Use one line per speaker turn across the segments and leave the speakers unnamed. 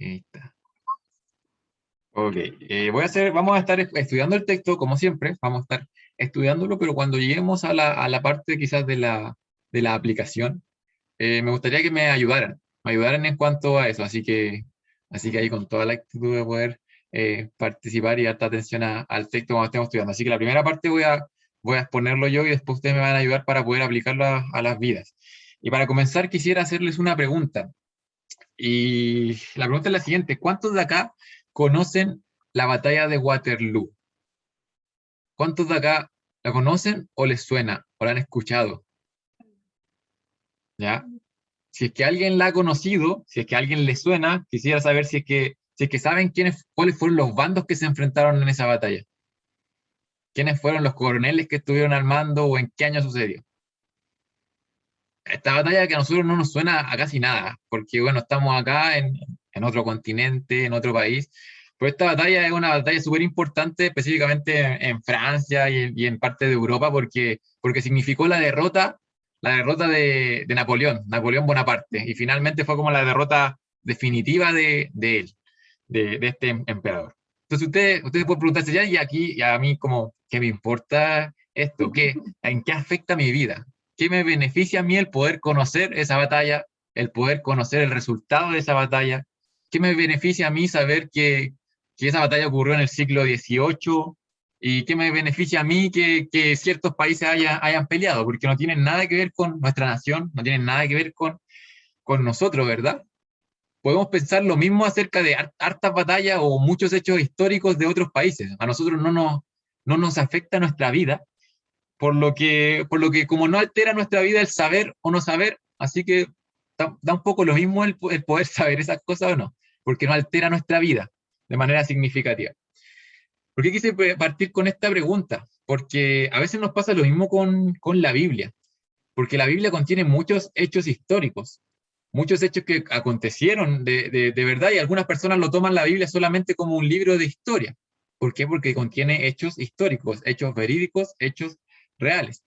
Ahí está. Ok, vamos a estar estudiando el texto, como siempre, vamos a estar estudiándolo, pero cuando lleguemos a la parte quizás de la aplicación, me gustaría que me ayudaran en cuanto a eso, así que ahí con toda la actitud de poder participar y dar atención al texto cuando estemos estudiando. Así que la primera parte voy a exponerlo yo y después ustedes me van a ayudar para poder aplicarlo a las vidas. Y para comenzar quisiera hacerles una pregunta. Y la pregunta es la siguiente: ¿cuántos de acá conocen la batalla de Waterloo? ¿Cuántos de acá la conocen o les suena o la han escuchado? ¿Ya? Si es que alguien la ha conocido, si es que a alguien le suena, quisiera saber si es que saben cuáles fueron los bandos que se enfrentaron en esa batalla. ¿Quiénes fueron los coroneles que estuvieron al mando o en qué año sucedió? Esta batalla que a nosotros no nos suena a casi nada, porque bueno, estamos acá en otro continente, en otro país, pero esta batalla es una batalla súper importante, específicamente en Francia y en parte de Europa, porque significó la derrota de Napoleón, Napoleón Bonaparte, y finalmente fue como la derrota definitiva de él, de este emperador. Entonces ustedes pueden preguntarse ya, y aquí, y a mí como, ¿qué me importa esto? ¿En qué afecta mi vida? ¿Qué me beneficia a mí el poder conocer esa batalla, el poder conocer el resultado de esa batalla? ¿Qué me beneficia a mí saber que esa batalla ocurrió en el siglo XVIII? ¿Y qué me beneficia a mí que ciertos países hayan peleado? Porque no tienen nada que ver con nuestra nación, no tienen nada que ver con nosotros, ¿verdad? Podemos pensar lo mismo acerca de hartas batallas o muchos hechos históricos de otros países. A nosotros no nos afecta nuestra vida, por lo que como no altera nuestra vida el saber o no saber, así que da un poco lo mismo el poder saber esas cosas o no, porque no altera nuestra vida de manera significativa. ¿Por qué quise partir con esta pregunta? Porque a veces nos pasa lo mismo con la Biblia, porque la Biblia contiene muchos hechos históricos, muchos hechos que acontecieron de verdad, y algunas personas lo toman la Biblia solamente como un libro de historia. ¿Por qué? Porque contiene hechos históricos, hechos verídicos, hechos reales.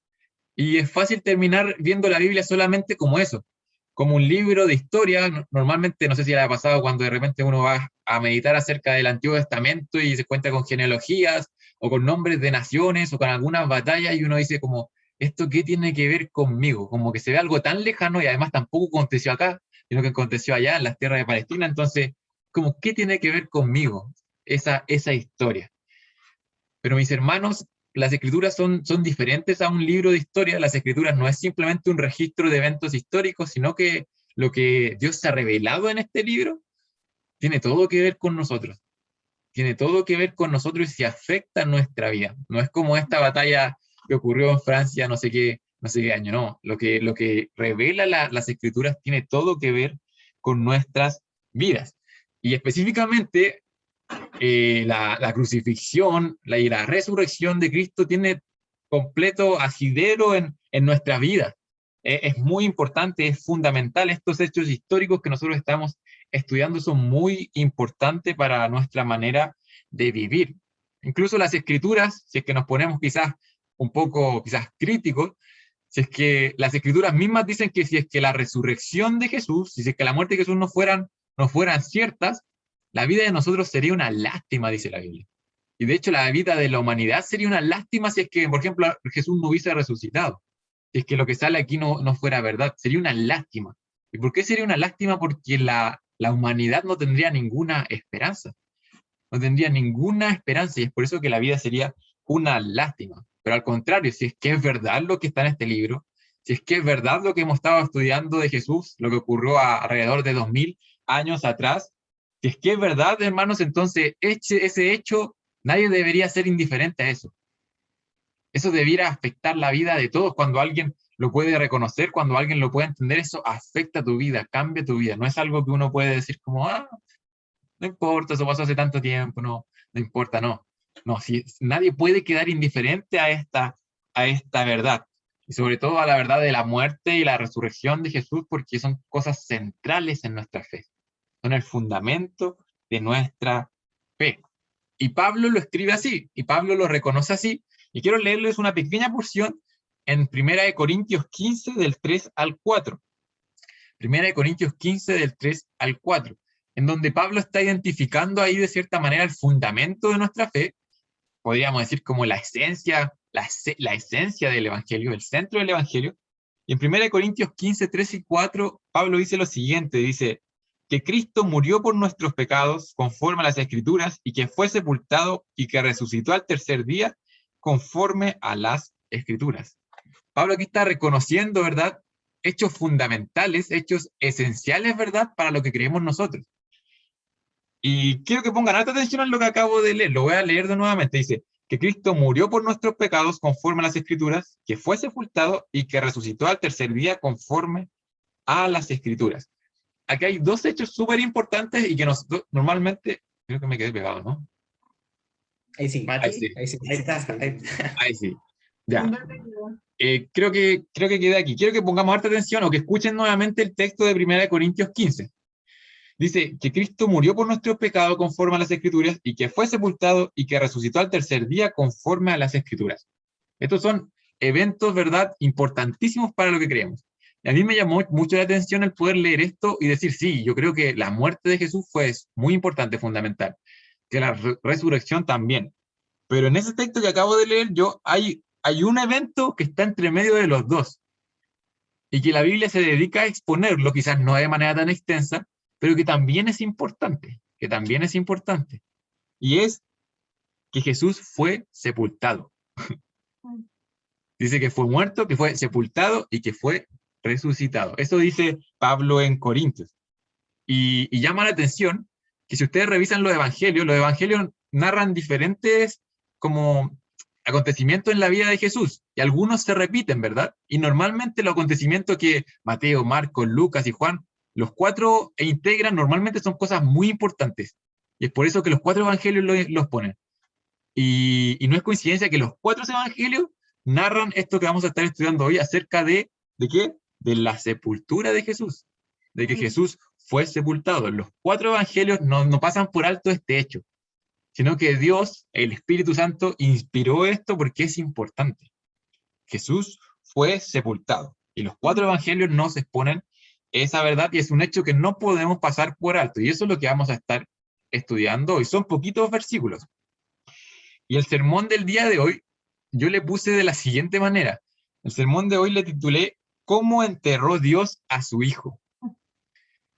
Y es fácil terminar viendo la Biblia solamente como eso, como un libro de historia. Normalmente, no sé si le ha pasado cuando de repente uno va a meditar acerca del Antiguo Testamento y se cuenta con genealogías o con nombres de naciones o con algunas batallas y uno dice como, ¿esto qué tiene que ver conmigo? Como que se ve algo tan lejano y además tampoco aconteció acá, sino que aconteció allá en las tierras de Palestina. Entonces, como, ¿qué tiene que ver conmigo esa historia? Pero mis hermanos, las escrituras son diferentes a un libro de historia. Las escrituras no es simplemente un registro de eventos históricos, sino que lo que Dios se ha revelado en este libro tiene todo que ver con nosotros. Tiene todo que ver con nosotros y se afecta a nuestra vida. No es como esta batalla que ocurrió en Francia, no sé qué año, no. Lo que revela las escrituras tiene todo que ver con nuestras vidas. Y específicamente la crucifixión y la resurrección de Cristo tiene completo asidero en nuestra vida. Es muy importante, es fundamental. Estos hechos históricos que nosotros estamos estudiando son muy importantes para nuestra manera de vivir. Incluso las escrituras, si es que nos ponemos quizás un poco quizás críticos, si es que las escrituras mismas dicen que si es que la resurrección de Jesús, si es que la muerte de Jesús no fueran ciertas, la vida de nosotros sería una lástima, dice la Biblia. Y de hecho la vida de la humanidad sería una lástima si es que, por ejemplo, Jesús no hubiese resucitado. Si es que lo que sale aquí no fuera verdad, sería una lástima. ¿Y por qué sería una lástima? Porque la humanidad no tendría ninguna esperanza. No tendría ninguna esperanza y es por eso que la vida sería una lástima. Pero al contrario, si es que es verdad lo que está en este libro, si es que es verdad lo que hemos estado estudiando de Jesús, lo que ocurrió alrededor de 2000 años atrás, si es que es verdad, hermanos, entonces ese hecho, nadie debería ser indiferente a eso. Eso debiera afectar la vida de todos cuando alguien lo puede reconocer, cuando alguien lo puede entender, eso afecta tu vida, cambia tu vida. No es algo que uno puede decir como, no importa, eso pasó hace tanto tiempo, no importa, no. No, si nadie puede quedar indiferente a esta verdad. Y sobre todo a la verdad de la muerte y la resurrección de Jesús, porque son cosas centrales en nuestra fe. Son el fundamento de nuestra fe. Y Pablo lo escribe así, y Pablo lo reconoce así. Y quiero leerles una pequeña porción en 1 Corintios 15, del 3 al 4. 1 Corintios 15, del 3 al 4. en donde Pablo está identificando ahí de cierta manera el fundamento de nuestra fe, podríamos decir como la esencia, la esencia del Evangelio, el centro del Evangelio. Y en 1 Corintios 15, 3 y 4, Pablo dice lo siguiente, dice, que Cristo murió por nuestros pecados conforme a las Escrituras, y que fue sepultado y que resucitó al tercer día conforme a las Escrituras. Pablo aquí está reconociendo, ¿verdad?, hechos fundamentales, hechos esenciales, ¿verdad?, para lo que creemos nosotros. Y quiero que pongan alta atención a lo que acabo de leer. Lo voy a leer de nuevamente. Dice que Cristo murió por nuestros pecados conforme a las Escrituras, que fue sepultado y que resucitó al tercer día conforme a las Escrituras. Aquí hay dos hechos súper importantes y que normalmente, creo que me quedé pegado, ¿no?
Ahí sí,
Ahí sí.
ahí sí.
Ahí está.
Ahí sí. Ya. Creo que quedé aquí. Quiero que pongamos harta atención o que escuchen nuevamente el texto de 1 Corintios 15. Dice que Cristo murió por nuestros pecados conforme a las Escrituras y que fue sepultado y que resucitó al tercer día conforme a las Escrituras. Estos son eventos, ¿verdad?, importantísimos para lo que creemos. Y a mí me llamó mucho la atención el poder leer esto y decir, sí, yo creo que la muerte de Jesús fue muy importante, fundamental, que la resurrección también. Pero en ese texto que acabo de leer yo, hay un evento que está entre medio de los dos y que la Biblia se dedica a exponerlo, quizás no de manera tan extensa, pero que también es importante, y es que Jesús fue sepultado. Dice que fue muerto, que fue sepultado y que fue resucitado. Eso dice Pablo en Corintios. Y llama la atención que si ustedes revisan los evangelios narran diferentes como acontecimientos en la vida de Jesús, y algunos se repiten, ¿verdad? Y normalmente los acontecimientos que Mateo, Marcos, Lucas y Juan, los cuatro integran, normalmente son cosas muy importantes. Y es por eso que los cuatro evangelios los ponen. Y no es coincidencia que los cuatro evangelios narran esto que vamos a estar estudiando hoy acerca ¿de qué? De la sepultura de Jesús, de que Jesús fue sepultado. Los cuatro evangelios no pasan por alto este hecho, sino que Dios, el Espíritu Santo, inspiró esto porque es importante. Jesús fue sepultado. Y los cuatro evangelios nos exponen esa verdad y es un hecho que no podemos pasar por alto. Y eso es lo que vamos a estar estudiando hoy. Son poquitos versículos. Y el sermón del día de hoy, yo le puse de la siguiente manera. El sermón de hoy le titulé ¿Cómo enterró Dios a su Hijo?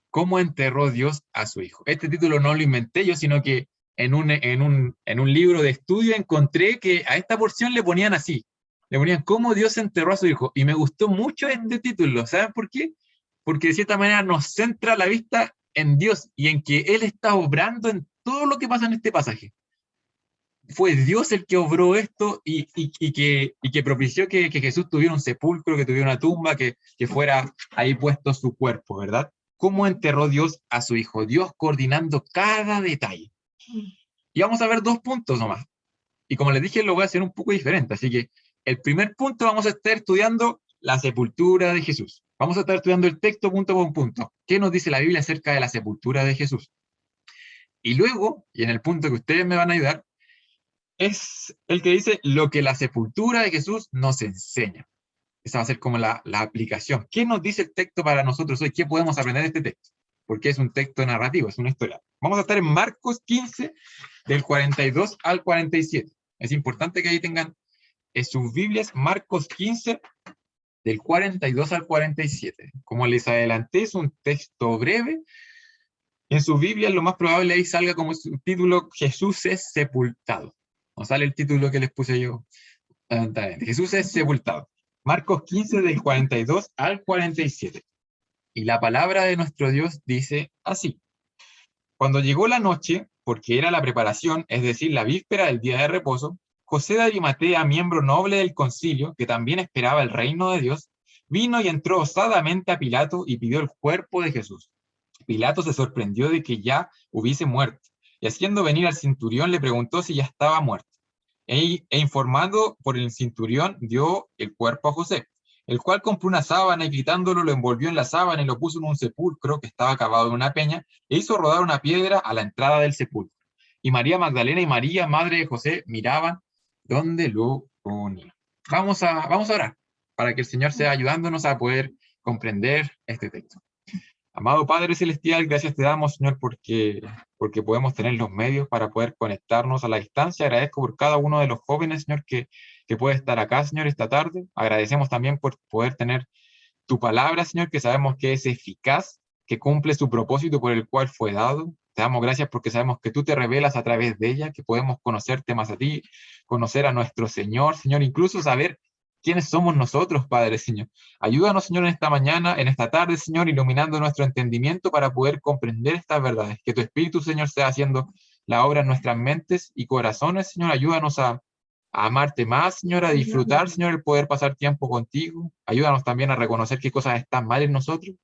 ¿Cómo enterró Dios a su Hijo? Este título no lo inventé yo, sino que en un libro de estudio encontré que a esta porción le ponían así. Le ponían ¿Cómo Dios enterró a su Hijo? Y me gustó mucho este título. ¿Saben por qué? Porque de cierta manera nos centra la vista en Dios y en que Él está obrando en todo lo que pasa en este pasaje. Fue Dios el que obró esto y que propició que Jesús tuviera un sepulcro, que tuviera una tumba, que fuera ahí puesto su cuerpo, ¿verdad? ¿Cómo enterró Dios a su Hijo? Dios coordinando cada detalle. Y vamos a ver dos puntos nomás. Y como les dije, lo voy a hacer un poco diferente. Así que el primer punto vamos a estar estudiando la sepultura de Jesús. Vamos a estar estudiando el texto punto por punto. ¿Qué nos dice la Biblia acerca de la sepultura de Jesús? Y luego, y en el punto que ustedes me van a ayudar, es el que dice lo que la sepultura de Jesús nos enseña. Esa va a ser como la aplicación. ¿Qué nos dice el texto para nosotros hoy? ¿Qué podemos aprender de este texto? Porque es un texto narrativo, es una historia. Vamos a estar en Marcos 15, del 42 al 47. Es importante que ahí tengan en sus Biblias Marcos 15, del 42 al 47. Como les adelanté, es un texto breve. En sus Biblias lo más probable ahí salga como su título Jesús es sepultado. No sale el título que les puse yo. Jesús es sepultado. Marcos 15 del 42 al 47. Y la palabra de nuestro Dios dice así. Cuando llegó la noche, porque era la preparación, es decir, la víspera del día de reposo, José de Arimatea, miembro noble del concilio, que también esperaba el reino de Dios, vino y entró osadamente a Pilato y pidió el cuerpo de Jesús. Pilato se sorprendió de que ya hubiese muerto, y haciendo venir al centurión le preguntó si ya estaba muerto. Informado por el centurión, dio el cuerpo a José, el cual compró una sábana y quitándolo lo envolvió en la sábana y lo puso en un sepulcro que estaba cavado en una peña, e hizo rodar una piedra a la entrada del sepulcro. Y María Magdalena y María, madre de José, miraban dónde lo ponía. Vamos a orar para que el Señor sea ayudándonos a poder comprender este texto. Amado Padre Celestial, gracias te damos, Señor, porque podemos tener los medios para poder conectarnos a la distancia. Agradezco por cada uno de los jóvenes, Señor, que puede estar acá, Señor, esta tarde. Agradecemos también por poder tener tu palabra, Señor, que sabemos que es eficaz, que cumple su propósito por el cual fue dado. Te damos gracias porque sabemos que tú te revelas a través de ella, que podemos conocerte más a ti, conocer a nuestro Señor, Señor, incluso saber quiénes somos nosotros, Padre, Señor. Ayúdanos, Señor, en esta mañana, en esta tarde, Señor, iluminando nuestro entendimiento para poder comprender estas verdades. Que tu Espíritu, Señor, sea haciendo la obra en nuestras mentes y corazones, Señor. Ayúdanos a amarte más, Señor, a disfrutar, Señor, el poder pasar tiempo contigo. Ayúdanos también a reconocer qué cosas están mal en nosotros.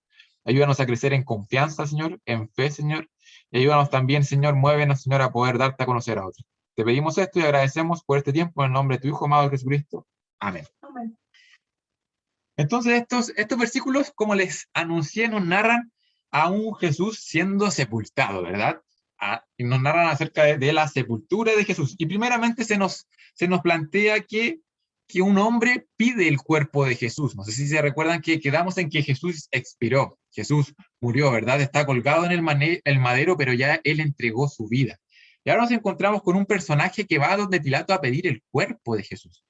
Ayúdanos a crecer en confianza, Señor, en fe, Señor. Y ayúdanos también, Señor, muévenos, Señor, a poder darte a conocer a otros. Te pedimos esto y agradecemos por este tiempo en el nombre de tu Hijo amado Jesucristo. Amén. Amén. Entonces, estos versículos, como les anuncié, nos narran a un Jesús siendo sepultado, ¿verdad? Y nos narran acerca de la sepultura de Jesús. Y primeramente se nos plantea que un hombre pide el cuerpo de Jesús. No sé si se recuerdan que quedamos en que Jesús expiró, Jesús murió, ¿verdad? Está colgado en el madero, pero ya él entregó su vida. Y ahora nos encontramos con un personaje que va a donde Pilato a pedir el cuerpo de Jesús.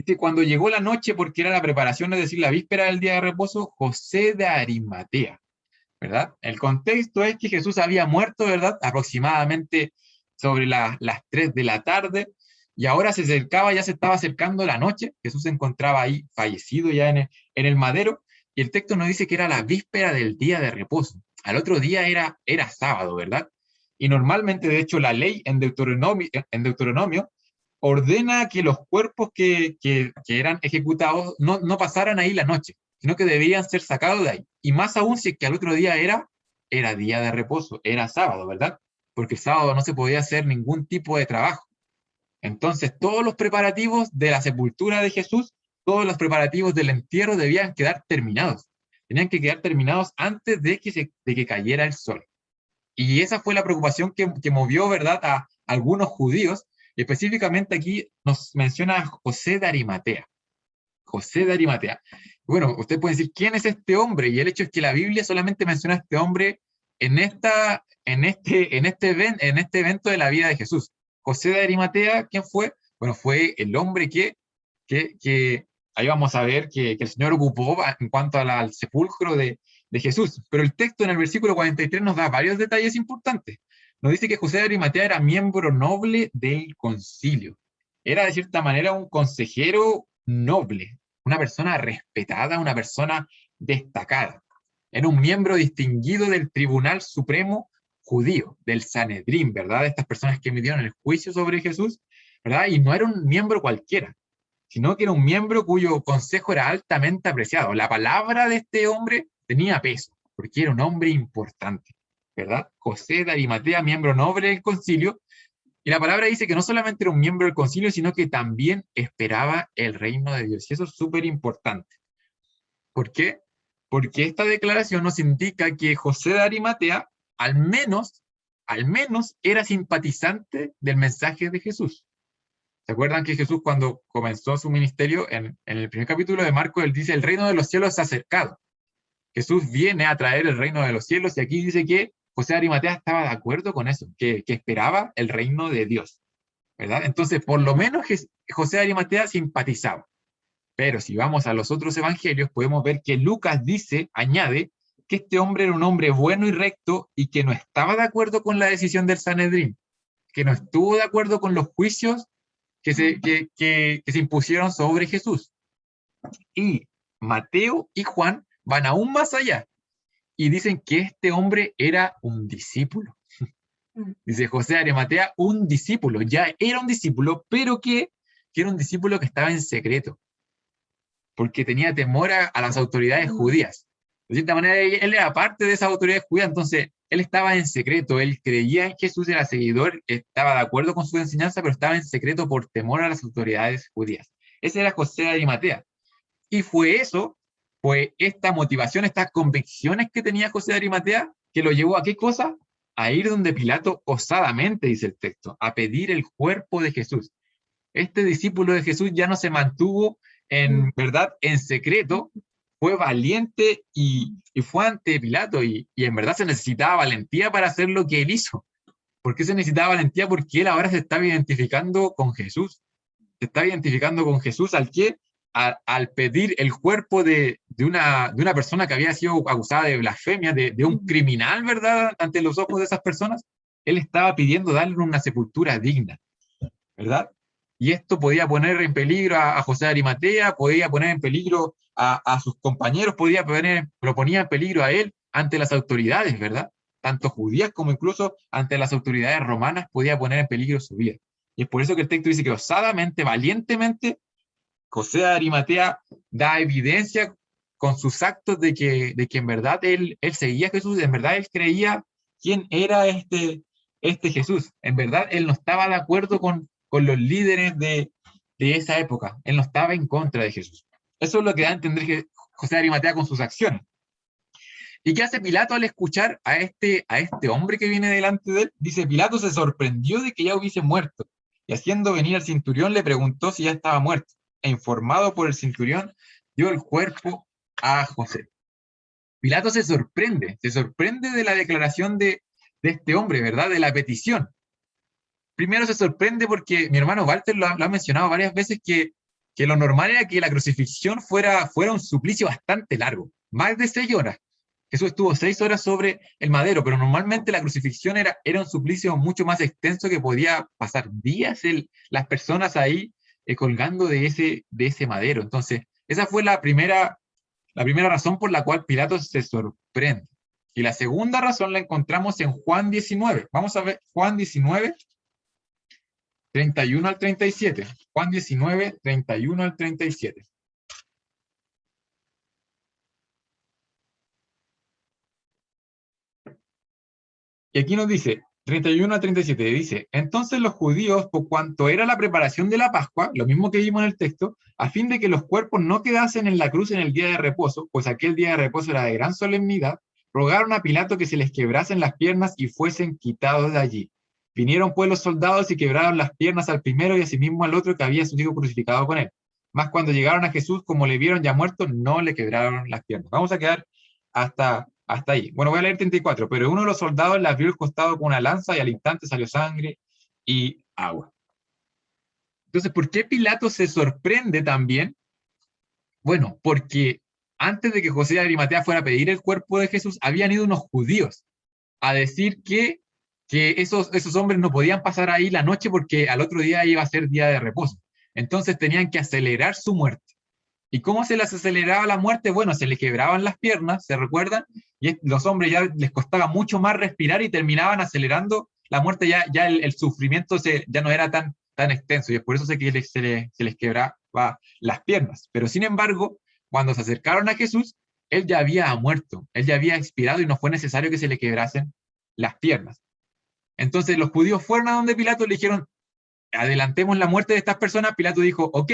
Que cuando llegó la noche, porque era la preparación, es decir, la víspera del día de reposo, José de Arimatea, ¿verdad? El contexto es que Jesús había muerto, ¿verdad? Aproximadamente sobre las 3 de la tarde, y ahora se acercaba, ya se estaba acercando la noche. Jesús se encontraba ahí fallecido ya en el madero, y el texto nos dice que era la víspera del día de reposo. Al otro día era sábado, ¿verdad? Y normalmente, de hecho, la ley en Deuteronomio ordena que los cuerpos que eran ejecutados no pasaran ahí la noche, sino que debían ser sacados de ahí. Y más aún si es que al otro día era día de reposo, era sábado, ¿verdad? Porque el sábado no se podía hacer ningún tipo de trabajo. Entonces, todos los preparativos de la sepultura de Jesús, todos los preparativos del entierro debían quedar terminados. Tenían que quedar terminados antes de que cayera el sol. Y esa fue la preocupación que movió, ¿verdad?, a algunos judíos. Y específicamente aquí nos menciona a José de Arimatea. José de Arimatea. Bueno, usted puede decir, ¿quién es este hombre? Y el hecho es que la Biblia solamente menciona a este hombre en este evento de la vida de Jesús. José de Arimatea, ¿quién fue? Bueno, fue el hombre que ahí vamos a ver que el Señor ocupó en cuanto al sepulcro de Jesús. Pero el texto en el versículo 43 nos da varios detalles importantes. Nos dice que José de Arimatea era miembro noble del concilio. Era, de cierta manera, un consejero noble, una persona respetada, una persona destacada. Era un miembro distinguido del Tribunal Supremo judío, del Sanedrín, ¿verdad? Estas personas que emitieron el juicio sobre Jesús, ¿verdad? Y no era un miembro cualquiera, sino que era un miembro cuyo consejo era altamente apreciado. La palabra de este hombre tenía peso, porque era un hombre importante, ¿verdad? José de Arimatea, miembro noble del concilio, y la palabra dice que no solamente era un miembro del concilio, sino que también esperaba el reino de Dios. Y eso es súper importante. ¿Por qué? Porque esta declaración nos indica que José de Arimatea, al menos, era simpatizante del mensaje de Jesús. ¿Se acuerdan que Jesús, cuando comenzó su ministerio, en el primer capítulo de Marcos, él dice, el reino de los cielos se ha acercado? Jesús viene a traer el reino de los cielos, y aquí dice que José de Arimatea estaba de acuerdo con eso, que esperaba el reino de Dios, ¿verdad? Entonces, por lo menos José de Arimatea simpatizaba. Pero si vamos a los otros evangelios, podemos ver que Lucas añade, que este hombre era un hombre bueno y recto y que no estaba de acuerdo con la decisión del Sanedrín, que no estuvo de acuerdo con los juicios que se impusieron sobre Jesús. Y Mateo y Juan van aún más allá y dicen que este hombre era un discípulo. Dice José de Arimatea, un discípulo, ya era un discípulo, pero que era un discípulo que estaba en secreto, porque tenía temor a las autoridades judías. De cierta manera, él era parte de esas autoridades judías, entonces él estaba en secreto, él creía en Jesús, era seguidor, estaba de acuerdo con su enseñanza, pero estaba en secreto por temor a las autoridades judías. Ese era José de Arimatea. Y fue esta motivación, estas convicciones que tenía José de Arimatea, que lo llevó a ¿qué cosa? A ir donde Pilato osadamente, dice el texto, a pedir el cuerpo de Jesús. Este discípulo de Jesús ya no se mantuvo en verdad en secreto, fue valiente y fue ante Pilato, y en verdad se necesitaba valentía para hacer lo que él hizo. ¿Por qué se necesitaba valentía? Porque él ahora se estaba identificando con Jesús. Se estaba identificando con Jesús al que, al pedir el cuerpo de una persona que había sido acusada de blasfemia, de un criminal, ¿verdad? Ante los ojos de esas personas, él estaba pidiendo darle una sepultura digna, ¿verdad? Y esto podía poner en peligro a José de Arimatea, podía poner en peligro a sus compañeros, lo ponía en peligro a él ante las autoridades, ¿verdad? Tanto judías como incluso ante las autoridades romanas podía poner en peligro su vida. Y es por eso que el texto dice que osadamente, valientemente, José de Arimatea da evidencia con sus actos de que en verdad él seguía a Jesús, en verdad él creía quién era este Jesús. En verdad él no estaba de acuerdo con los líderes de esa época. Él no estaba en contra de Jesús. Eso es lo que da a entender que José de Arimatea con sus acciones. ¿Y qué hace Pilato al escuchar a este hombre que viene delante de él? Dice, Pilato se sorprendió de que ya hubiese muerto, y haciendo venir al centurión le preguntó si ya estaba muerto, e informado por el centurión, dio el cuerpo a José. Pilato se sorprende de la declaración de este hombre, ¿verdad? De la petición. Primero se sorprende porque mi hermano Walter lo ha mencionado varias veces que lo normal era que la crucifixión fuera un suplicio bastante largo, más de 6 horas. Jesús estuvo 6 horas sobre el madero, pero normalmente la crucifixión era un suplicio mucho más extenso que podía pasar días las personas ahí colgando de ese madero. Entonces, esa fue la primera razón por la cual Pilato se sorprende. Y la segunda razón la encontramos en Juan 19. Vamos a ver Juan 19, 31 al 37. Juan 19, 31 al 37. Y aquí nos dice, 31 a 37, dice, entonces los judíos, por cuanto era la preparación de la Pascua, lo mismo que vimos en el texto, a fin de que los cuerpos no quedasen en la cruz en el día de reposo, pues aquel día de reposo era de gran solemnidad, rogaron a Pilato que se les quebrasen las piernas y fuesen quitados de allí. Vinieron pues los soldados y quebraron las piernas al primero y asimismo al otro que había sido crucificado con él. Mas cuando llegaron a Jesús, como le vieron ya muerto, no le quebraron las piernas. Vamos a quedar hasta ahí. Bueno, voy a leer 34. Pero uno de los soldados le abrió el costado con una lanza y al instante salió sangre y agua. Entonces, ¿por qué Pilato se sorprende también? Bueno, porque antes de que José de Arimatea fuera a pedir el cuerpo de Jesús, habían ido unos judíos a decir que esos hombres no podían pasar ahí la noche porque al otro día iba a ser día de reposo. Entonces tenían que acelerar su muerte. ¿Y cómo se les aceleraba la muerte? Bueno, se les quebraban las piernas, ¿se recuerdan? Y los hombres ya les costaba mucho más respirar y terminaban acelerando la muerte, ya el sufrimiento ya no era tan extenso, y es por eso que se les quebraba las piernas. Pero sin embargo, cuando se acercaron a Jesús, él ya había muerto, él ya había expirado y no fue necesario que se le quebrasen las piernas. Entonces los judíos fueron a donde Pilato y le dijeron, adelantemos la muerte de estas personas. Pilato dijo, ok,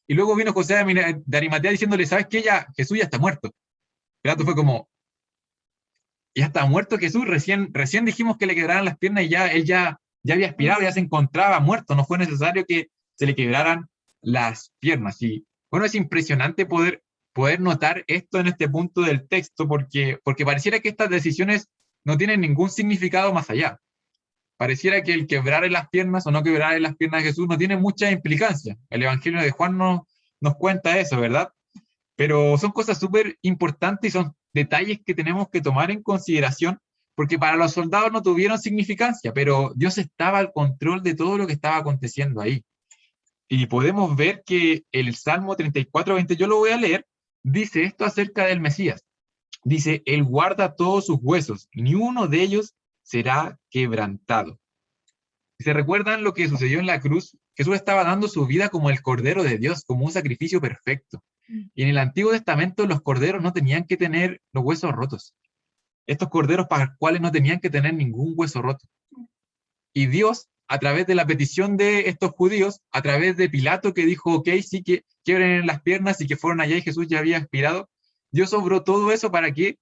y luego vino José de Arimatea diciéndole, ¿sabes qué? Jesús ya está muerto. Pilato fue como, ya está muerto Jesús, recién dijimos que le quebraran las piernas y él ya había expirado, ya se encontraba muerto, no fue necesario que se le quebraran las piernas. Y bueno, es impresionante poder notar esto en este punto del texto, porque pareciera que estas decisiones no tienen ningún significado más allá. Pareciera que el quebrar las piernas o no quebrar las piernas de Jesús no tiene mucha implicancia. El Evangelio de Juan nos cuenta eso, ¿verdad? Pero son cosas súper importantes y son detalles que tenemos que tomar en consideración, porque para los soldados no tuvieron significancia, pero Dios estaba al control de todo lo que estaba aconteciendo ahí. Y podemos ver que el Salmo 34:20, yo lo voy a leer, dice esto acerca del Mesías. Dice, Él guarda todos sus huesos, ni uno de ellos será quebrantado. Si se recuerdan lo que sucedió en la cruz, Jesús estaba dando su vida como el Cordero de Dios, como un sacrificio perfecto. Y en el Antiguo Testamento los corderos no tenían que tener los huesos rotos. Estos corderos para los cuales no tenían que tener ningún hueso roto. Y Dios, a través de la petición de estos judíos, a través de Pilato que dijo, ok, sí que quiebren las piernas y que fueron allá y Jesús ya había expirado, Dios obró todo eso para que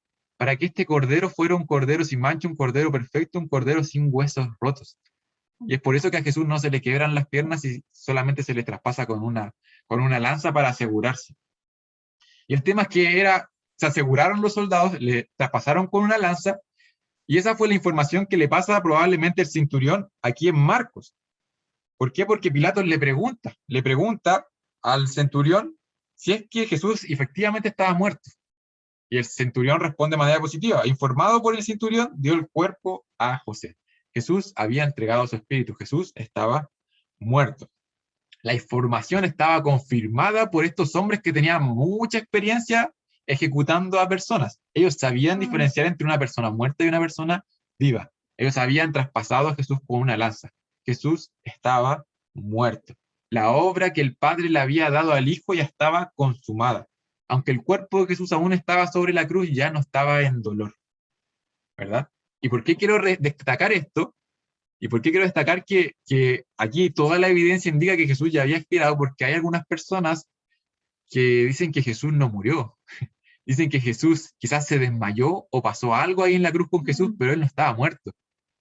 este cordero fuera un cordero sin mancha, un cordero perfecto, un cordero sin huesos rotos. Y es por eso que a Jesús no se le quiebran las piernas y solamente se le traspasa con una lanza para asegurarse. Y el tema es que se aseguraron los soldados, le traspasaron con una lanza, y esa fue la información que le pasa probablemente el centurión aquí en Marcos. ¿Por qué? Porque Pilatos le pregunta al centurión si es que Jesús efectivamente estaba muerto. Y el centurión responde de manera positiva. Informado por el centurión, dio el cuerpo a José. Jesús había entregado su espíritu. Jesús estaba muerto. La información estaba confirmada por estos hombres que tenían mucha experiencia ejecutando a personas. Ellos sabían diferenciar entre una persona muerta y una persona viva. Ellos habían traspasado a Jesús con una lanza. Jesús estaba muerto. La obra que el Padre le había dado al Hijo ya estaba consumada. Aunque el cuerpo de Jesús aún estaba sobre la cruz, ya no estaba en dolor. ¿Verdad? ¿Y por qué quiero destacar esto? ¿Y por qué quiero destacar que aquí toda la evidencia indica que Jesús ya había expirado? Porque hay algunas personas que dicen que Jesús no murió. Dicen que Jesús quizás se desmayó o pasó algo ahí en la cruz con Jesús, pero él no estaba muerto,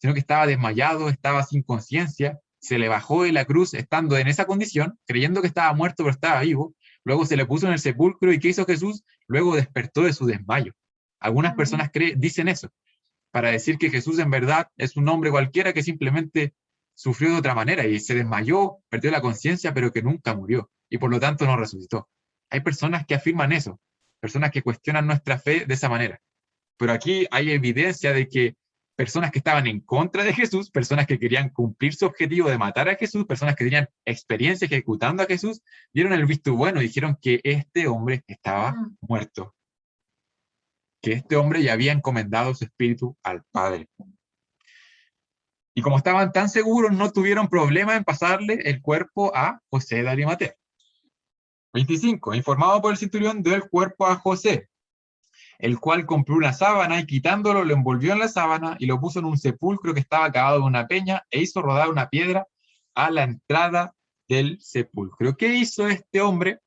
sino que estaba desmayado, estaba sin conciencia, se le bajó de la cruz estando en esa condición, creyendo que estaba muerto, pero estaba vivo. Luego se le puso en el sepulcro, ¿y qué hizo Jesús? Luego despertó de su desmayo. Algunas personas dicen eso, para decir que Jesús en verdad es un hombre cualquiera que simplemente sufrió de otra manera y se desmayó, perdió la conciencia, pero que nunca murió, y por lo tanto no resucitó. Hay personas que afirman eso, personas que cuestionan nuestra fe de esa manera. Pero aquí hay evidencia de que personas que estaban en contra de Jesús, personas que querían cumplir su objetivo de matar a Jesús, personas que tenían experiencia ejecutando a Jesús, dieron el visto bueno y dijeron que este hombre estaba muerto, que este hombre ya había encomendado su espíritu al Padre. Y como estaban tan seguros, no tuvieron problema en pasarle el cuerpo a José de Arimatea. 25. Informado por el centurión, dio el cuerpo a José, el cual compró una sábana y quitándolo lo envolvió en la sábana y lo puso en un sepulcro que estaba cavado en una peña e hizo rodar una piedra a la entrada del sepulcro. ¿Qué hizo este hombre?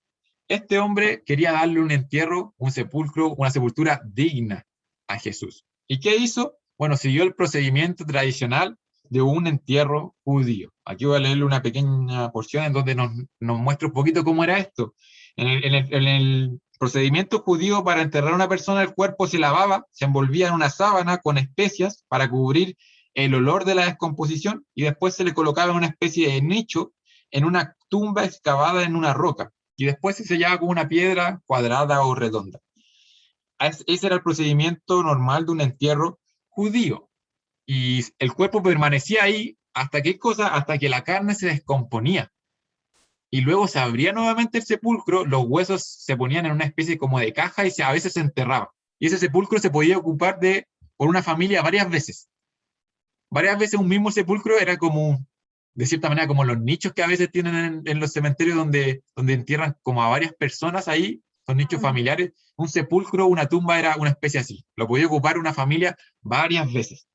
Este hombre quería darle un entierro, un sepulcro, una sepultura digna a Jesús. ¿Y qué hizo? Bueno, siguió el procedimiento tradicional de un entierro judío. Aquí voy a leerle una pequeña porción en donde nos muestra un poquito cómo era esto. En el procedimiento judío para enterrar a una persona, el cuerpo se lavaba, se envolvía en una sábana con especias para cubrir el olor de la descomposición y después se le colocaba una especie de nicho en una tumba excavada en una roca y después se sellaba con una piedra cuadrada o redonda. Ese era el procedimiento normal de un entierro judío. Y el cuerpo permanecía ahí hasta que la carne se descomponía. Y luego se abría nuevamente el sepulcro, los huesos se ponían en una especie como de caja y a veces se enterraba. Y ese sepulcro se podía ocupar por una familia varias veces. Varias veces un mismo sepulcro era como, de cierta manera, como los nichos que a veces tienen en los cementerios donde entierran como a varias personas ahí, son nichos familiares. Un sepulcro, una tumba era una especie así. Lo podía ocupar una familia varias veces.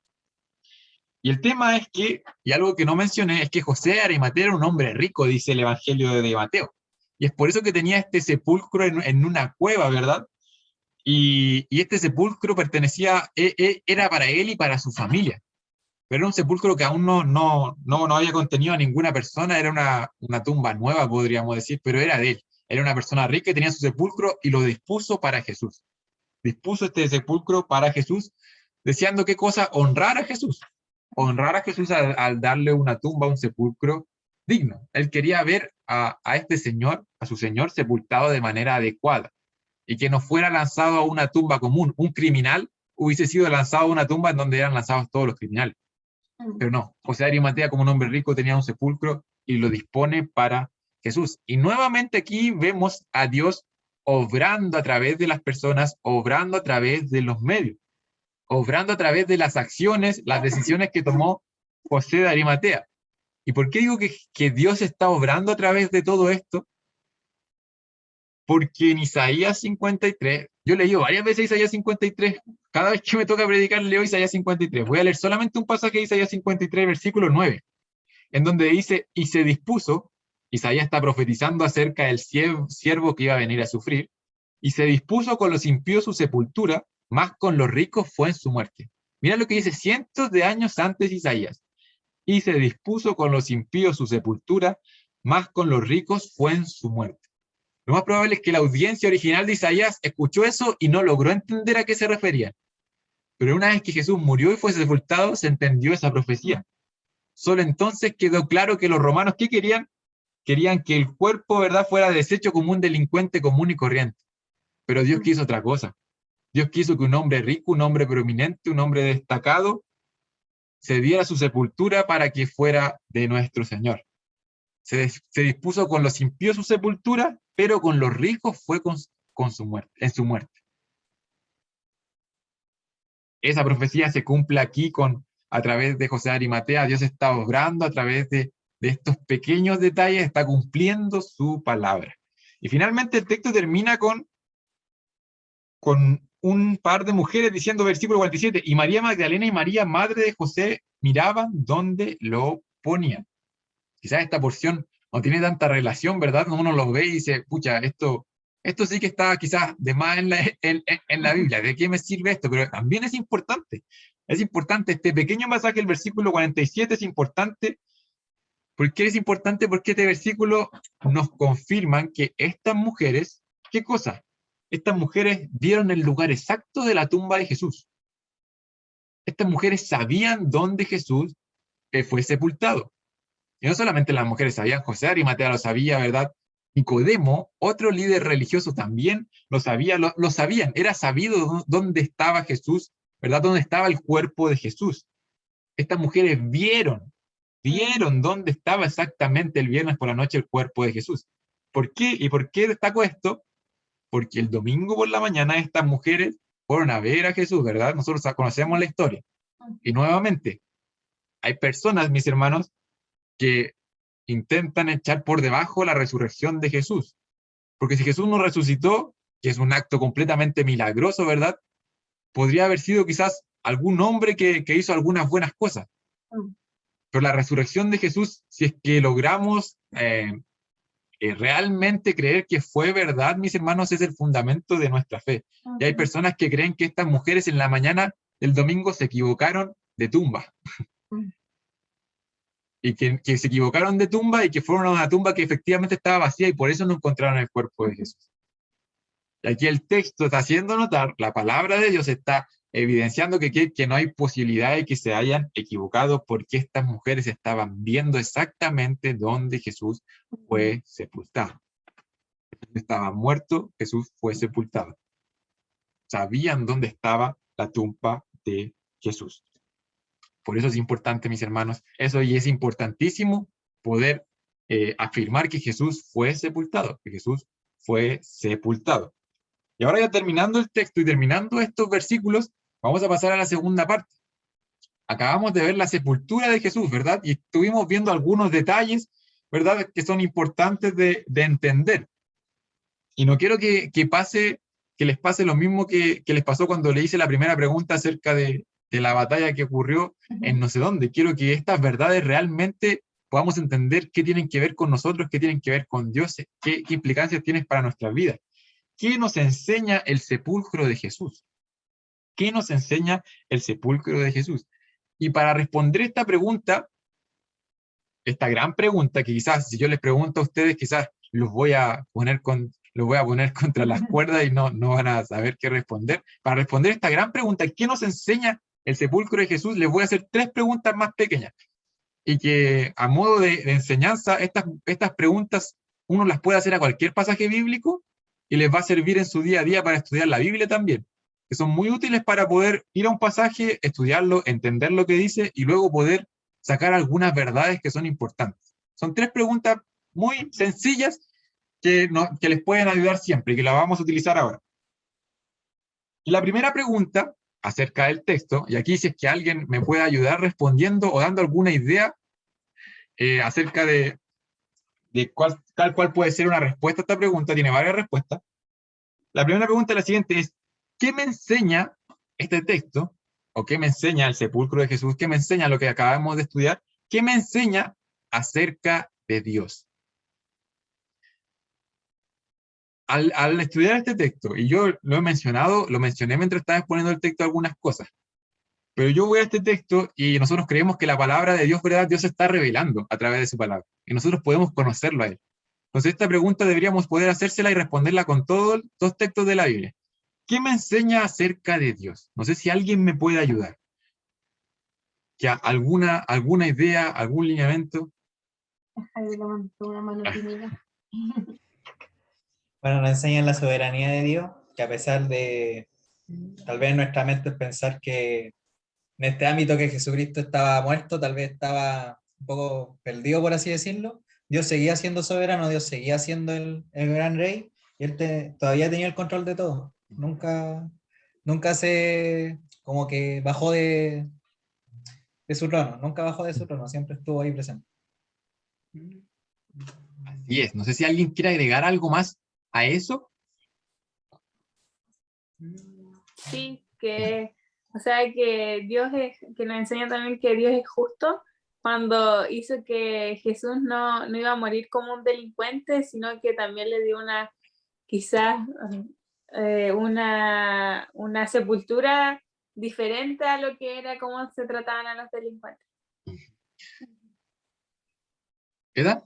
Y el tema es que, y algo que no mencioné, es que José de Arimatea era un hombre rico, dice el Evangelio de Mateo. Y es por eso que tenía este sepulcro en una cueva, ¿verdad? Y este sepulcro era para él y para su familia. Pero era un sepulcro que aún no había contenido a ninguna persona, era una tumba nueva, podríamos decir, pero era de él. Era una persona rica que tenía su sepulcro y lo dispuso para Jesús. Dispuso este sepulcro para Jesús, deseando qué cosa, honrar a Jesús al darle una tumba, un sepulcro digno. Él quería ver a este señor, a su señor, sepultado de manera adecuada y que no fuera lanzado a una tumba común. Un criminal hubiese sido lanzado a una tumba en donde eran lanzados todos los criminales. Pero no, José de Arimatea, como un hombre rico, tenía un sepulcro y lo dispone para Jesús. Y nuevamente aquí vemos a Dios obrando a través de las personas, obrando a través de los medios, obrando a través de las acciones, las decisiones que tomó José de Arimatea. ¿Y por qué digo que Dios está obrando a través de todo esto? Porque en Isaías 53, yo he leído varias veces Isaías 53, cada vez que me toca predicar leo Isaías 53. Voy a leer solamente un pasaje de Isaías 53, versículo 9, en donde dice, y se dispuso, Isaías está profetizando acerca del siervo que iba a venir a sufrir, y se dispuso con los impíos su sepultura, más con los ricos fue en su muerte. Mira lo que dice cientos de años antes Isaías. Y se dispuso con los impíos su sepultura, más con los ricos fue en su muerte. Lo más probable es que la audiencia original de Isaías escuchó eso y no logró entender a qué se refería. Pero una vez que Jesús murió y fue sepultado, se entendió esa profecía. Solo entonces quedó claro que los romanos, ¿qué querían? Querían que el cuerpo, ¿verdad?, fuera deshecho como un delincuente común y corriente. Pero Dios quiso otra cosa. Dios quiso que un hombre rico, un hombre prominente, un hombre destacado, se diera su sepultura para que fuera de nuestro Señor. Se dispuso con los impíos su sepultura, pero con los ricos fue con su muerte, en su muerte. Esa profecía se cumple aquí a través de José de Arimatea. Dios está obrando a través de estos pequeños detalles, está cumpliendo su palabra. Y finalmente el texto termina con un par de mujeres diciendo, versículo 47, y María Magdalena y María, madre de José, miraban dónde lo ponían. Quizás esta porción no tiene tanta relación, ¿verdad? Uno lo ve y dice, pucha, esto sí que está quizás de más en la Biblia. ¿De qué me sirve esto? Pero también es importante. Es importante este pequeño pasaje, el versículo 47 es importante. ¿Por qué es importante? Porque este versículo nos confirman que estas mujeres, ¿qué cosa? Estas mujeres vieron el lugar exacto de la tumba de Jesús. Estas mujeres sabían dónde Jesús fue sepultado. Y no solamente las mujeres sabían, José de Arimatea lo sabía, ¿verdad? Nicodemo, otro líder religioso también lo sabía, lo sabían. Era sabido dónde estaba Jesús, ¿verdad? Dónde estaba el cuerpo de Jesús. Estas mujeres vieron dónde estaba exactamente el viernes por la noche el cuerpo de Jesús. ¿Por qué? ¿Y por qué destaco esto? Porque el domingo por la mañana estas mujeres fueron a ver a Jesús, ¿verdad? Nosotros conocemos la historia. Y nuevamente, hay personas, mis hermanos, que intentan echar por debajo la resurrección de Jesús. Porque si Jesús no resucitó, que es un acto completamente milagroso, ¿verdad? Podría haber sido quizás algún hombre que hizo algunas buenas cosas. Pero la resurrección de Jesús, si es que logramos realmente creer que fue verdad, mis hermanos, es el fundamento de nuestra fe. Y hay personas que creen que estas mujeres en la mañana del domingo se equivocaron de tumba. Y que se equivocaron de tumba y que fueron a una tumba que efectivamente estaba vacía y por eso no encontraron el cuerpo de Jesús. Y aquí el texto está haciendo notar, la palabra de Dios está evidenciando que no hay posibilidad de que se hayan equivocado porque estas mujeres estaban viendo exactamente dónde Jesús fue sepultado. Estaba muerto, Jesús fue sepultado. Sabían dónde estaba la tumba de Jesús. Por eso es importante, mis hermanos, eso y es importantísimo poder afirmar que Jesús fue sepultado, que Jesús fue sepultado. Y ahora ya terminando el texto y terminando estos versículos, vamos a pasar a la segunda parte. Acabamos de ver la sepultura de Jesús, ¿verdad? Y estuvimos viendo algunos detalles, ¿verdad?, que son importantes de entender. Y no quiero que les pase lo mismo que les pasó cuando le hice la primera pregunta acerca de la batalla que ocurrió en no sé dónde. Quiero que estas verdades realmente podamos entender qué tienen que ver con nosotros, qué tienen que ver con Dios, qué implicancias tienen para nuestras vidas. ¿Qué nos enseña el sepulcro de Jesús? ¿Qué nos enseña el sepulcro de Jesús? Y para responder esta pregunta, esta gran pregunta, que quizás si yo les pregunto a ustedes, quizás los voy a poner contra las cuerdas y no van a saber qué responder. Para responder esta gran pregunta, ¿qué nos enseña el sepulcro de Jesús? Les voy a hacer 3 preguntas más pequeñas. Y que a modo de enseñanza, estas preguntas uno las puede hacer a cualquier pasaje bíblico y les va a servir en su día a día para estudiar la Biblia también, que son muy útiles para poder ir a un pasaje, estudiarlo, entender lo que dice y luego poder sacar algunas verdades que son importantes. Son 3 preguntas muy sencillas que les pueden ayudar siempre y que las vamos a utilizar ahora. Y la primera pregunta acerca del texto, y aquí si es que alguien me puede ayudar respondiendo o dando alguna idea acerca de cuál puede ser una respuesta a esta pregunta, tiene varias respuestas. La primera pregunta es la siguiente, es ¿qué me enseña este texto? ¿O qué me enseña el sepulcro de Jesús? ¿Qué me enseña lo que acabamos de estudiar? ¿Qué me enseña acerca de Dios? Al estudiar este texto, y yo lo mencioné mientras estaba exponiendo el texto algunas cosas, pero yo voy a este texto y nosotros creemos que la palabra de Dios, ¿verdad? Dios se está revelando a través de su palabra, y nosotros podemos conocerlo a Él. Entonces esta pregunta deberíamos poder hacérsela y responderla con todos los textos de la Biblia. ¿Qué me enseña acerca de Dios? No sé si alguien me puede ayudar. ¿Que alguna idea, algún lineamiento?
Javi levantó una mano tímida.
Bueno, nos enseñan la soberanía de Dios, que a pesar de, tal vez en nuestra mente pensar que en este ámbito que Jesucristo estaba muerto, tal vez estaba un poco perdido, por así decirlo, Dios seguía siendo soberano, Dios seguía siendo el gran rey, y él todavía tenía el control de todo. Nunca se, como que bajó de su trono, nunca bajó de su trono, siempre estuvo ahí presente.
Así es. No sé si alguien quiere agregar algo más a eso.
Sí, o sea, que nos enseña también que Dios es justo cuando hizo que Jesús no iba a morir como un delincuente, sino que también le dio quizás una sepultura diferente a lo que era cómo se trataban a los delincuentes.
¿Queda?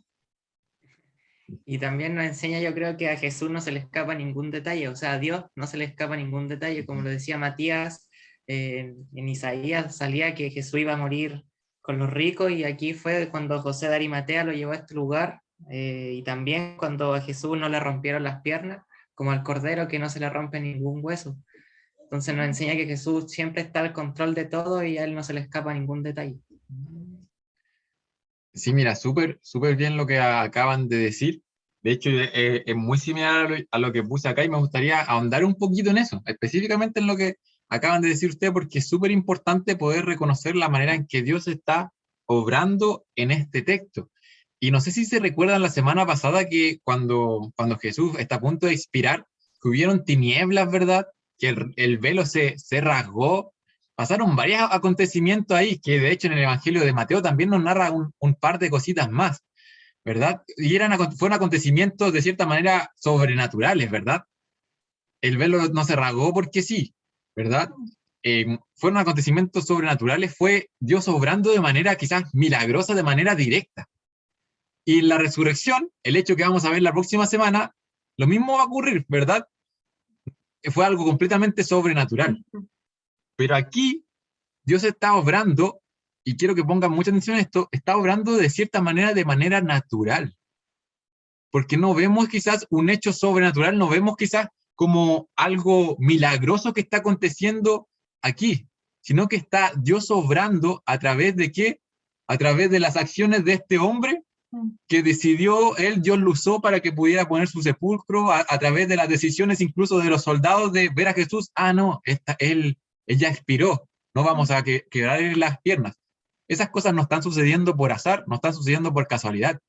Y también nos enseña, yo creo que a Jesús no se le escapa ningún detalle, o sea, a Dios no se le escapa ningún detalle, como lo decía Matías, en Isaías salía que Jesús iba a morir con los ricos, y aquí fue cuando José de Arimatea lo llevó a este lugar, y también cuando a Jesús no le rompieron las piernas, como al cordero que no se le rompe ningún hueso. Entonces nos enseña que Jesús siempre está al control de todo y a él no se le escapa ningún detalle.
Sí, mira, súper bien lo que acaban de decir. De hecho, es muy similar a lo que puse acá y me gustaría ahondar un poquito en eso, específicamente en lo que acaban de decir ustedes, porque es súper importante poder reconocer la manera en que Dios está obrando en este texto. Y no sé si se recuerdan la semana pasada que cuando Jesús está a punto de expirar, que hubieron tinieblas, ¿verdad? Que el velo se rasgó. Pasaron varios acontecimientos ahí, que de hecho en el Evangelio de Mateo también nos narra un par de cositas más, ¿verdad? Y fueron acontecimientos de cierta manera sobrenaturales, ¿verdad? El velo no se rasgó porque sí, ¿verdad? Fueron acontecimientos sobrenaturales, fue Dios obrando de manera quizás milagrosa, de manera directa. Y en la resurrección, el hecho que vamos a ver la próxima semana, lo mismo va a ocurrir, ¿verdad? Fue algo completamente sobrenatural. Pero aquí Dios está obrando, y quiero que pongan mucha atención a esto, está obrando de cierta manera, de manera natural. Porque no vemos quizás un hecho sobrenatural, no vemos quizás como algo milagroso que está aconteciendo aquí, sino que está Dios obrando a través de qué? A través de las acciones de este hombre que decidió, Dios lo usó para que pudiera poner su sepulcro, a través de las decisiones incluso de los soldados de ver a Jesús, no, él ya expiró, no vamos a quebrarle las piernas. Esas cosas no están sucediendo por azar, no están sucediendo por casualidad,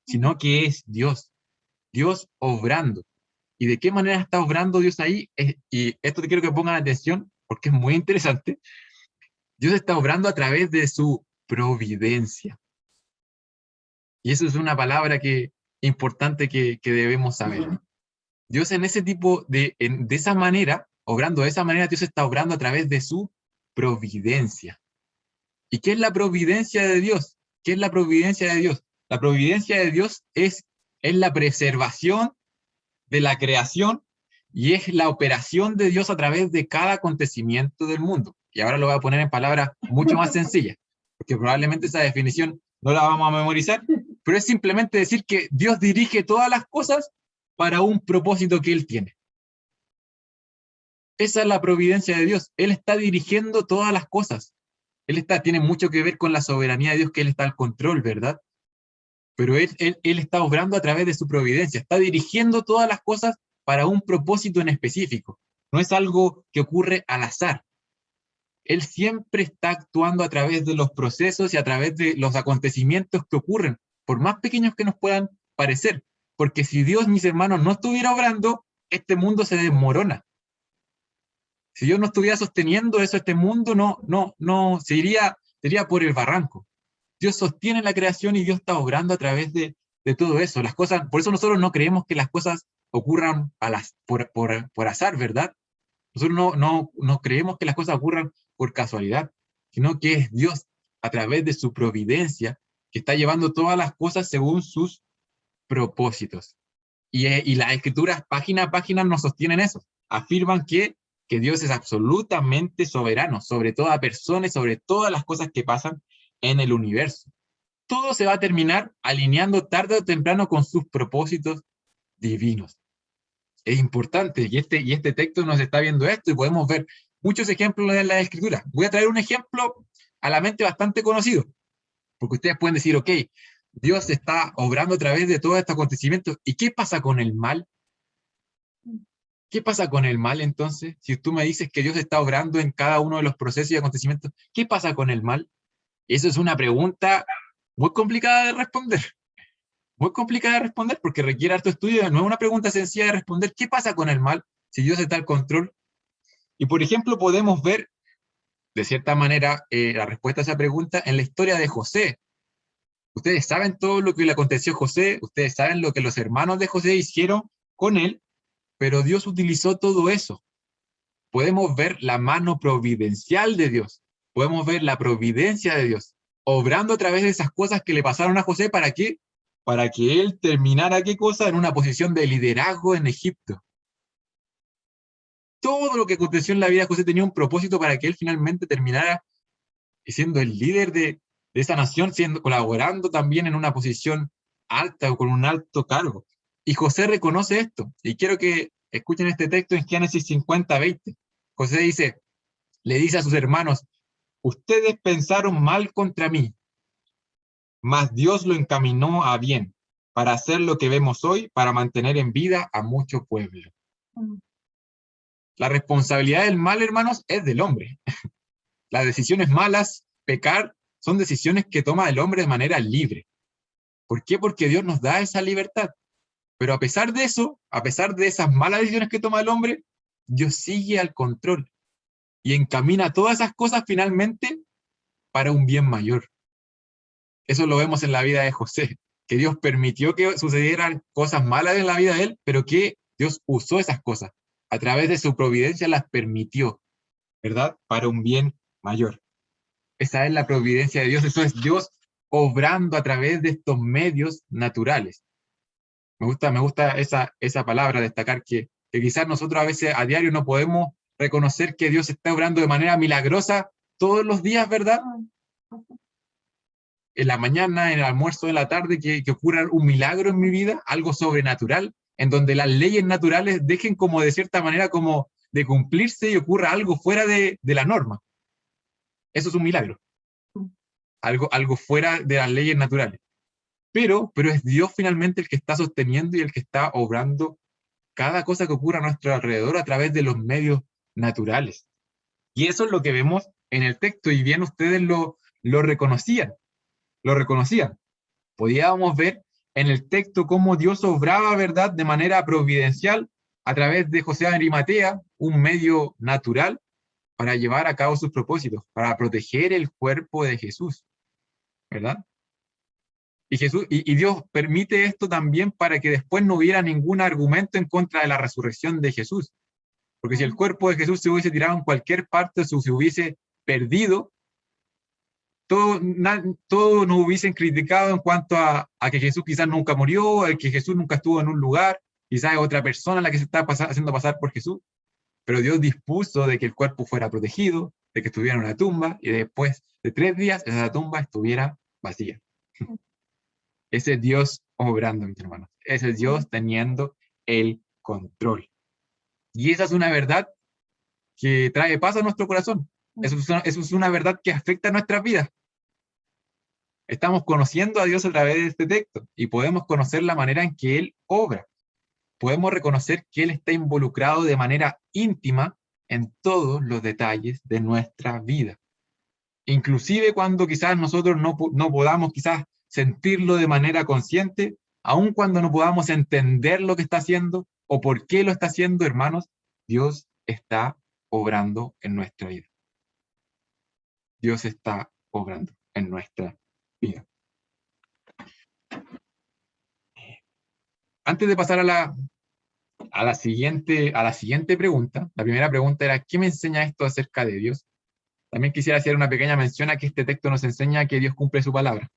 sino que es Dios obrando. ¿Y de qué manera está obrando Dios ahí? Y esto te quiero que pongan atención, porque es muy interesante. Dios está obrando a través de su providencia. Y eso es una palabra importante que debemos saber. Dios en ese tipo de esa manera, obrando de esa manera, Dios está obrando a través de su providencia. ¿Y qué es la providencia de Dios? ¿Qué es la providencia de Dios? La providencia de Dios es la preservación de la creación y es la operación de Dios a través de cada acontecimiento del mundo. Y ahora lo voy a poner en palabras mucho más sencillas, porque probablemente esa definición no la vamos a memorizar, pero es simplemente decir que Dios dirige todas las cosas para un propósito que Él tiene. Esa es la providencia de Dios. Él está dirigiendo todas las cosas. Tiene mucho que ver con la soberanía de Dios, que Él está al control, ¿verdad? Pero él está obrando a través de su providencia, está dirigiendo todas las cosas para un propósito en específico. No es algo que ocurre al azar. Él siempre está actuando a través de los procesos y a través de los acontecimientos que ocurren, por más pequeños que nos puedan parecer. Porque si Dios, mis hermanos, no estuviera obrando, este mundo se desmorona. Si Dios no estuviera sosteniendo eso, este mundo no se iría por el barranco. Dios sostiene la creación y Dios está obrando a través de todo eso. Las cosas, por eso nosotros no creemos que las cosas ocurran por azar, ¿verdad? Nosotros no creemos que las cosas ocurran por casualidad, sino que es Dios, a través de su providencia, que está llevando todas las cosas según sus propósitos. Y las escrituras página a página nos sostienen eso. Afirman que Dios es absolutamente soberano sobre toda persona y sobre todas las cosas que pasan en el universo. Todo se va a terminar alineando tarde o temprano con sus propósitos divinos. Es importante, y este texto nos está viendo esto, y podemos ver muchos ejemplos en la Escritura. Voy a traer un ejemplo a la mente bastante conocido, porque ustedes pueden decir, ok, Dios está obrando a través de todos estos acontecimientos, ¿y qué pasa con el mal? ¿Qué pasa con el mal entonces? Si tú me dices que Dios está obrando en cada uno de los procesos y acontecimientos, ¿qué pasa con el mal? Eso es una pregunta muy complicada de responder. Muy complicada de responder porque requiere harto estudio. No es una pregunta sencilla de responder. ¿Qué pasa con el mal si Dios está al control? Y por ejemplo, podemos ver, de cierta manera, la respuesta a esa pregunta en la historia de José. Ustedes saben todo lo que le aconteció a José, ustedes saben lo que los hermanos de José hicieron con él, pero Dios utilizó todo eso. Podemos ver la mano providencial de Dios, podemos ver la providencia de Dios, obrando a través de esas cosas que le pasaron a José. ¿Para qué? Para que él terminara, ¿qué cosa? En una posición de liderazgo en Egipto. Todo lo que aconteció en la vida de José tenía un propósito para que él finalmente terminara siendo el líder de esa nación, colaborando también en una posición alta o con un alto cargo. Y José reconoce esto. Y quiero que escuchen este texto en Génesis 50:20. José le dice a sus hermanos, ustedes pensaron mal contra mí, mas Dios lo encaminó a bien, para hacer lo que vemos hoy, para mantener en vida a mucho pueblo. La responsabilidad del mal, hermanos, es del hombre. Las decisiones malas, pecar, son decisiones que toma el hombre de manera libre. ¿Por qué? Porque Dios nos da esa libertad. Pero a pesar de eso, a pesar de esas malas decisiones que toma el hombre, Dios sigue al control y encamina todas esas cosas finalmente para un bien mayor. Eso lo vemos en la vida de José, que Dios permitió que sucedieran cosas malas en la vida de él, pero que Dios usó esas cosas. A través de su providencia las permitió, ¿verdad? Para un bien mayor. Esa es la providencia de Dios, eso es Dios obrando a través de estos medios naturales. Me gusta esa palabra, destacar que quizás nosotros a veces a diario no podemos reconocer que Dios está obrando de manera milagrosa todos los días, ¿verdad? En la mañana, en el almuerzo de la tarde, que ocurra un milagro en mi vida, algo sobrenatural, en donde las leyes naturales dejen como de cierta manera como de cumplirse y ocurra algo fuera de la norma. Eso es un milagro. Algo fuera de las leyes naturales. Pero es Dios finalmente el que está sosteniendo y el que está obrando cada cosa que ocurra a nuestro alrededor a través de los medios naturales. Y eso es lo que vemos en el texto, y bien ustedes lo reconocían. Lo reconocían. Podíamos ver en el texto cómo Dios obraba, ¿verdad?, de manera providencial a través de José de Arimatea, un medio natural para llevar a cabo sus propósitos, para proteger el cuerpo de Jesús, ¿verdad? Y Dios permite esto también para que después no hubiera ningún argumento en contra de la resurrección de Jesús. Porque si el cuerpo de Jesús se hubiese tirado en cualquier parte, se hubiese perdido, todo nos hubiesen criticado en cuanto a que Jesús quizás nunca murió, a que Jesús nunca estuvo en un lugar, quizás es otra persona la que se está haciendo pasar por Jesús. Pero Dios dispuso de que el cuerpo fuera protegido, de que estuviera en una tumba, y después de 3 días esa tumba estuviera vacía. Ese es Dios obrando, mis hermanos. Ese es Dios teniendo el control. Y esa es una verdad que trae paz a nuestro corazón. Eso es una verdad que afecta a nuestras vidas. Estamos conociendo a Dios a través de este texto y podemos conocer la manera en que Él obra. Podemos reconocer que Él está involucrado de manera íntima en todos los detalles de nuestra vida. Inclusive cuando quizás nosotros no podamos quizás sentirlo de manera consciente, aun cuando no podamos entender lo que está haciendo o por qué lo está haciendo, hermanos, Dios está obrando en nuestra vida. Dios está obrando en nuestra vida. Antes de pasar a la siguiente pregunta, la primera pregunta era, ¿qué me enseña esto acerca de Dios? También quisiera hacer una pequeña mención a que este texto nos enseña que Dios cumple su palabra.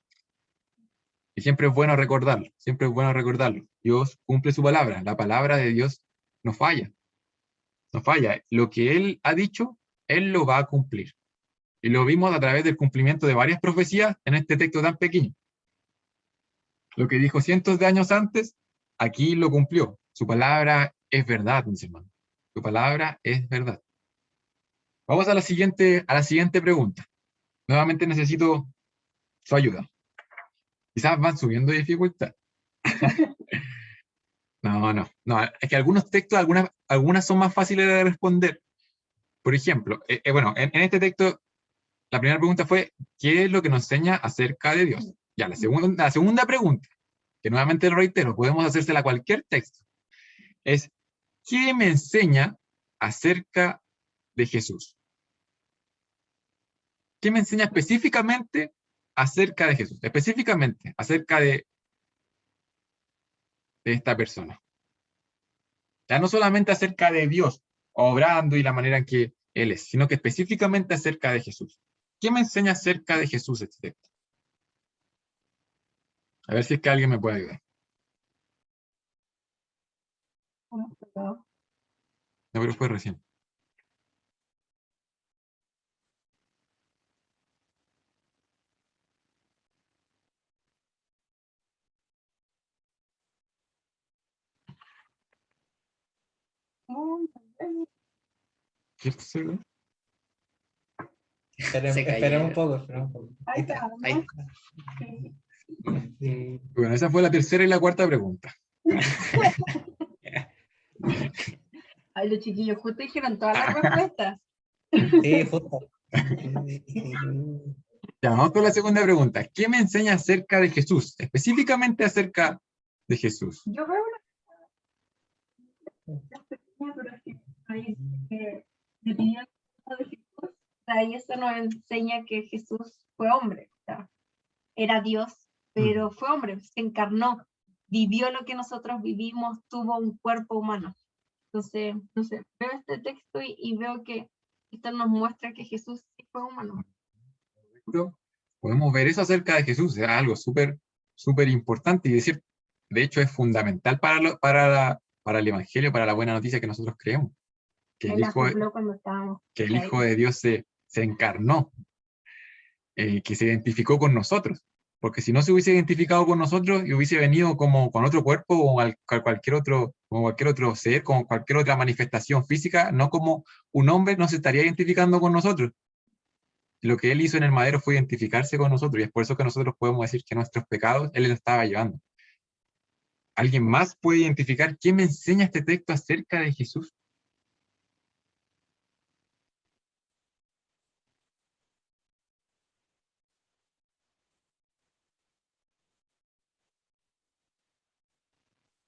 Y siempre es bueno recordarlo, siempre es bueno recordarlo. Dios cumple su palabra, la palabra de Dios no falla, no falla. Lo que Él ha dicho, Él lo va a cumplir. Y lo vimos a través del cumplimiento de varias profecías en este texto tan pequeño. Lo que dijo cientos de años antes, aquí lo cumplió. Su palabra es verdad, mis hermanos. Su palabra es verdad. Vamos a la siguiente pregunta. Nuevamente necesito su ayuda. Quizás van subiendo de dificultad. No. Es que algunos textos, algunas son más fáciles de responder. Por ejemplo, bueno, en este texto, la primera pregunta fue, ¿qué es lo que nos enseña acerca de Dios? Ya, la segunda pregunta, que nuevamente lo reitero, podemos hacérsela a cualquier texto, es, ¿qué me enseña acerca de Jesús? ¿Qué me enseña específicamente acerca de Jesús? Específicamente acerca de esta persona. Ya no solamente acerca de Dios, obrando y la manera en que Él es, sino que específicamente acerca de Jesús. ¿Qué me enseña acerca de Jesús este texto? A ver si es que alguien me puede ayudar. No, pero fue recién. ¿Cierto, seguro?
Esperen un poco.
Ahí está.
Ahí.
Bueno, esa fue la tercera y la cuarta pregunta.
Ay, los chiquillos justo dijeron todas las respuestas.
Sí, justo.
Ya, vamos con la segunda pregunta. ¿Qué me enseña acerca de Jesús? Específicamente acerca de Jesús.
Yo veo una pequeña, pero es que ahí le pidió de Jesús, ahí eso nos enseña que Jesús fue hombre, o sea, era Dios, pero fue hombre, se encarnó, vivió lo que nosotros vivimos, tuvo un cuerpo humano. Entonces, no sé, veo este texto y veo que esto nos muestra que Jesús sí fue humano.
Podemos ver eso acerca de Jesús, es algo súper importante y decir, de hecho es fundamental para el Evangelio, para la buena noticia que nosotros creemos, que el Hijo de Dios se encarnó, que se identificó con nosotros, porque si no se hubiese identificado con nosotros y hubiese venido como con otro cuerpo o cualquier otro ser, con cualquier otra manifestación física, no como un hombre, no se estaría identificando con nosotros. Lo que Él hizo en el madero fue identificarse con nosotros, y es por eso que nosotros podemos decir que nuestros pecados Él los estaba llevando. ¿Alguien más puede identificar qué me enseña este texto acerca de Jesús?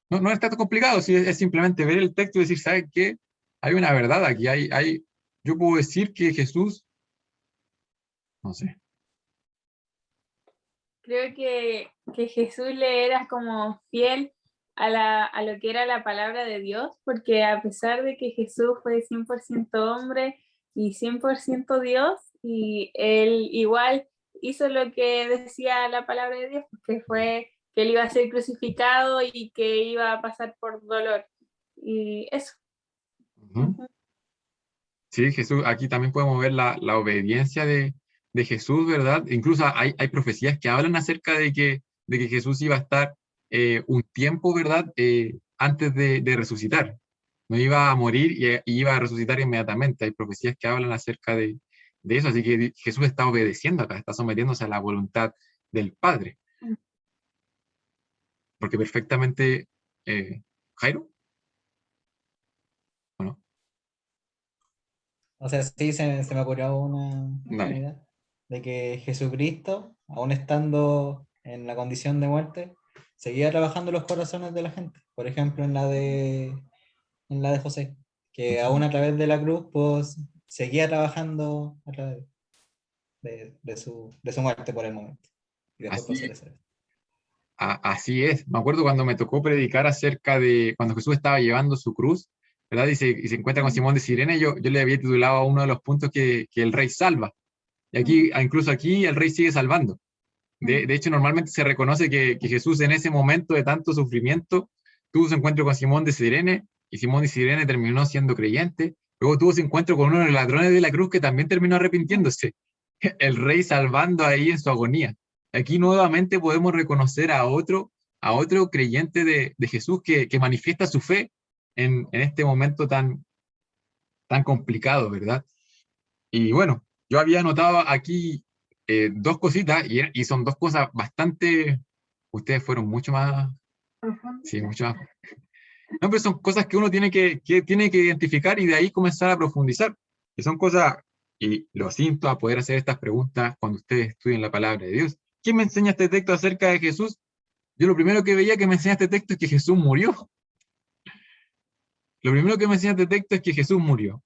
No es tanto complicado, es simplemente ver el texto y decir, ¿sabes qué? Hay una verdad aquí, yo puedo decir que Jesús, no sé.
Creo que Jesús le era como fiel a lo que era la palabra de Dios, porque a pesar de que Jesús fue 100% hombre y 100% Dios, y él igual hizo lo que decía la palabra de Dios, que fue que él iba a ser crucificado y que iba a pasar por dolor. Y eso.
Sí, Jesús, aquí también podemos ver la obediencia de Jesús, ¿verdad? Incluso hay profecías que hablan acerca de que Jesús iba a estar un tiempo, ¿verdad? Antes de resucitar. No iba a morir y iba a resucitar inmediatamente. Hay profecías que hablan acerca de eso, así que Jesús está obedeciendo acá, está sometiéndose a la voluntad del Padre. Porque perfectamente, Jairo, ¿o no?
O sea, sí, se me ocurrió una
Dale.
idea de que Jesucristo, aún estando en la condición de muerte, seguía trabajando en los corazones de la gente. Por ejemplo, en la de José, que aún a través de la cruz, pues, seguía trabajando a través de su muerte por el momento. Y después pasó a ser.
Así es. Me acuerdo cuando me tocó predicar acerca de cuando Jesús estaba llevando su cruz, ¿verdad? Y se encuentra con Simón de Sirene, yo le había titulado a uno de los puntos que el rey salva. Y aquí, incluso aquí, el rey sigue salvando. De hecho, normalmente se reconoce que Jesús en ese momento de tanto sufrimiento tuvo su encuentro con Simón de Cirene, y Simón de Cirene terminó siendo creyente. Luego tuvo su encuentro con uno de los ladrones de la cruz que también terminó arrepintiéndose. El rey salvando ahí en su agonía. Aquí nuevamente podemos reconocer a otro creyente de Jesús que manifiesta su fe en este momento tan complicado, ¿verdad? Y bueno, yo había anotado aquí dos cositas y son dos cosas bastante, ustedes fueron mucho más, sí, mucho más. No, pero son cosas que uno que tiene que identificar y de ahí comenzar a profundizar. Y son cosas, y lo siento a poder hacer estas preguntas cuando ustedes estudien la palabra de Dios. ¿Qué me enseña este texto acerca de Jesús? Yo lo primero que veía que me enseña este texto es que Jesús murió. Lo primero que me enseña este texto es que Jesús murió.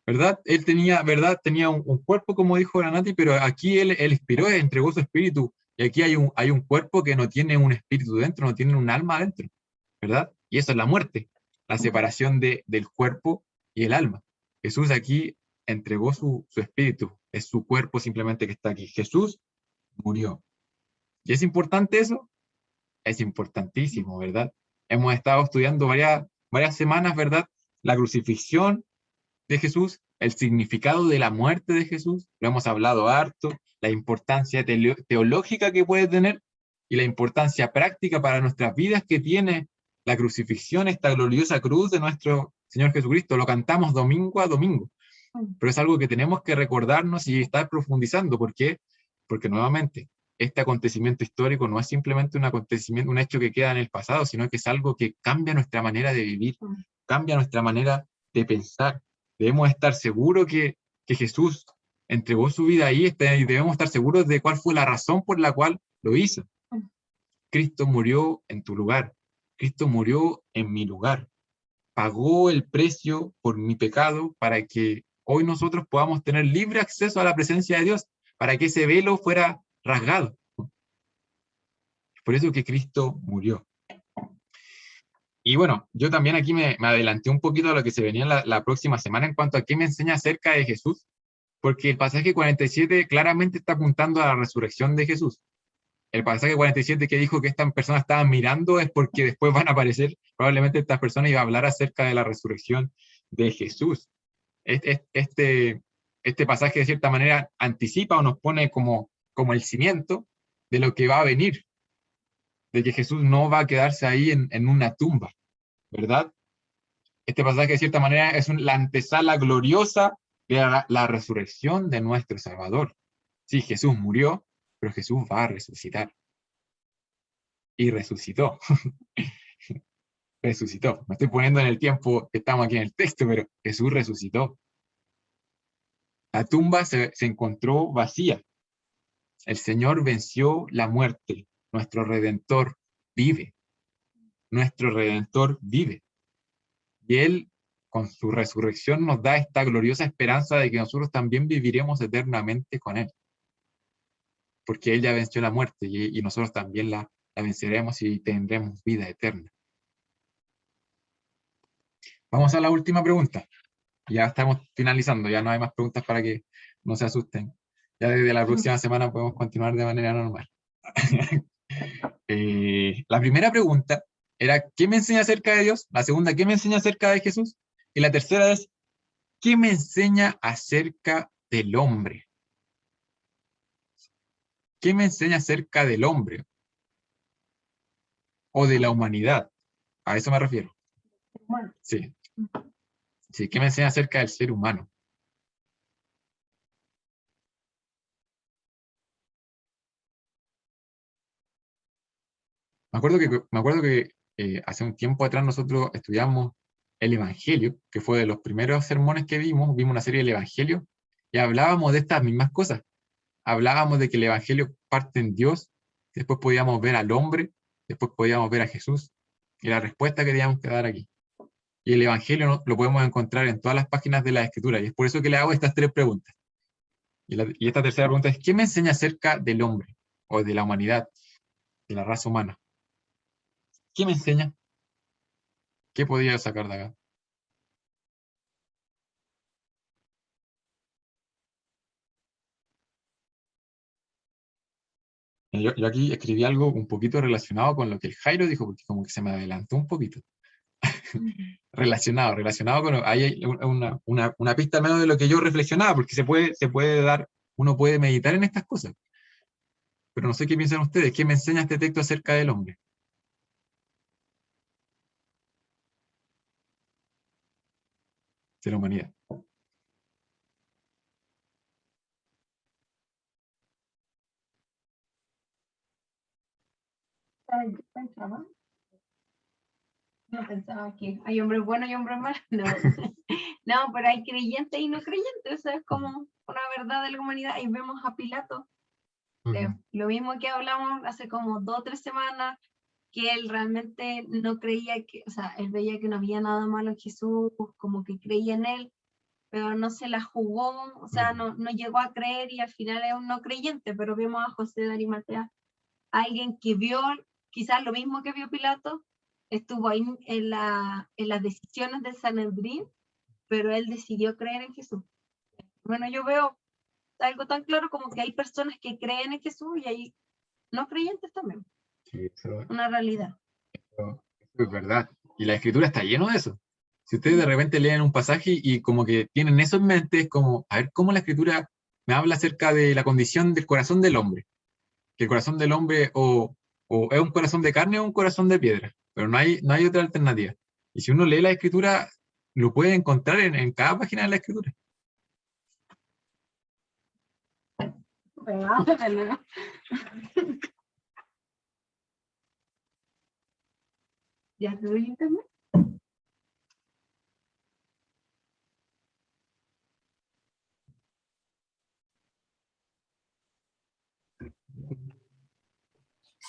¿Verdad? Él tenía, ¿verdad? Tenía un cuerpo, como dijo Granati, pero aquí él inspiró, entregó su espíritu. Y aquí hay un cuerpo que no tiene un espíritu dentro, no tiene un alma dentro, ¿verdad? Y eso es la muerte, la separación del cuerpo y el alma. Jesús aquí entregó su espíritu, es su cuerpo simplemente que está aquí. Jesús murió. ¿Y es importante eso? Es importantísimo, ¿verdad? Hemos estado estudiando varias semanas, ¿verdad? La crucifixión de Jesús, el significado de la muerte de Jesús, lo hemos hablado harto, la importancia teológica que puede tener y la importancia práctica para nuestras vidas que tiene la crucifixión, esta gloriosa cruz de nuestro Señor Jesucristo. Lo cantamos domingo a domingo, pero es algo que tenemos que recordarnos y estar profundizando. ¿Por qué? Porque nuevamente, este acontecimiento histórico no es simplemente un acontecimiento, un hecho que queda en el pasado, sino que es algo que cambia nuestra manera de vivir, cambia nuestra manera de pensar. Debemos estar seguros que Jesús entregó su vida ahí y debemos estar seguros de cuál fue la razón por la cual lo hizo. Cristo murió en tu lugar. Cristo murió en mi lugar. Pagó el precio por mi pecado para que hoy nosotros podamos tener libre acceso a la presencia de Dios, para que ese velo fuera rasgado. Por eso que Cristo murió. Y bueno, yo también aquí me adelanté un poquito a lo que se venía la próxima semana en cuanto a qué me enseña acerca de Jesús, porque el pasaje 47 claramente está apuntando a la resurrección de Jesús. El pasaje 47 que dijo que estas personas estaban mirando es porque después van a aparecer, probablemente estas personas iban a hablar acerca de la resurrección de Jesús. Este pasaje de cierta manera anticipa o nos pone como el cimiento de lo que va a venir, de que Jesús no va a quedarse ahí en una tumba, ¿verdad? Este pasaje de cierta manera es la antesala gloriosa de la resurrección de nuestro Salvador. Sí, Jesús murió, pero Jesús va a resucitar. Y resucitó. Resucitó. Me estoy poniendo en el tiempo que estamos aquí en el texto, pero Jesús resucitó. La tumba se encontró vacía. El Señor venció la muerte. Nuestro Redentor vive. Nuestro Redentor vive. Y Él, con su resurrección, nos da esta gloriosa esperanza de que nosotros también viviremos eternamente con Él. Porque Él ya venció la muerte y nosotros también la venceremos y tendremos vida eterna. Vamos a la última pregunta. Ya estamos finalizando, ya no hay más preguntas para que no se asusten. Ya desde la próxima semana podemos continuar de manera normal. La primera pregunta era, ¿qué me enseña acerca de Dios? La segunda, ¿qué me enseña acerca de Jesús? Y la tercera es, ¿qué me enseña acerca del hombre? ¿Qué me enseña acerca del hombre? O de la humanidad. A eso me refiero.
Bueno,
Sí. Sí, ¿qué me enseña acerca del ser humano? Me acuerdo que hace un tiempo atrás nosotros estudiamos el Evangelio, que fue de los primeros sermones que vimos una serie del Evangelio, y hablábamos de estas mismas cosas. Hablábamos de que el Evangelio parte en Dios, después podíamos ver al hombre, después podíamos ver a Jesús, y la respuesta que teníamos que dar aquí. Y el Evangelio lo podemos encontrar en todas las páginas de la Escritura, y es por eso que le hago estas tres preguntas. Y esta tercera pregunta es, ¿qué me enseña acerca del hombre, o de la humanidad, de la raza humana? ¿Qué me enseña? ¿Qué podía sacar de acá? Yo aquí escribí algo un poquito relacionado con lo que el Jairo dijo, porque como que se me adelantó un poquito. Relacionado con... Ahí hay una pista al menos de lo que yo reflexionaba, porque se puede dar, uno puede meditar en estas cosas. Pero no sé qué piensan ustedes, ¿qué me enseña este texto acerca del hombre? De la humanidad.
Yo pensaba, no pensaba que hay hombres buenos y hombres malos, no. No, pero hay creyentes y no creyentes, eso es como una verdad de la humanidad. Y vemos a Pilato, lo mismo que hablamos hace como 2 o 3 semanas, que él realmente no creía que, o sea, él veía que no había nada malo en Jesús, como que creía en él, pero no se la jugó, o sea, no llegó a creer y al final es un no creyente. Pero vemos a José de Arimatea, alguien que vio quizás lo mismo que vio Pilato, estuvo ahí en las decisiones del Sanedrín, pero él decidió creer en Jesús. Bueno, yo veo algo tan claro como que hay personas que creen en Jesús y hay no creyentes también.
Sí,
Una realidad.
eso es verdad. Y la escritura está lleno de eso. Si ustedes de repente leen un pasaje y como que tienen eso en mente, es como, a ver, cómo la escritura me habla acerca de la condición del corazón del hombre. Que el corazón del hombre o es un corazón de carne o un corazón de piedra, pero no hay otra alternativa. Y si uno lee la escritura, lo puede encontrar en cada página de la escritura.
¿Ya te doy internet?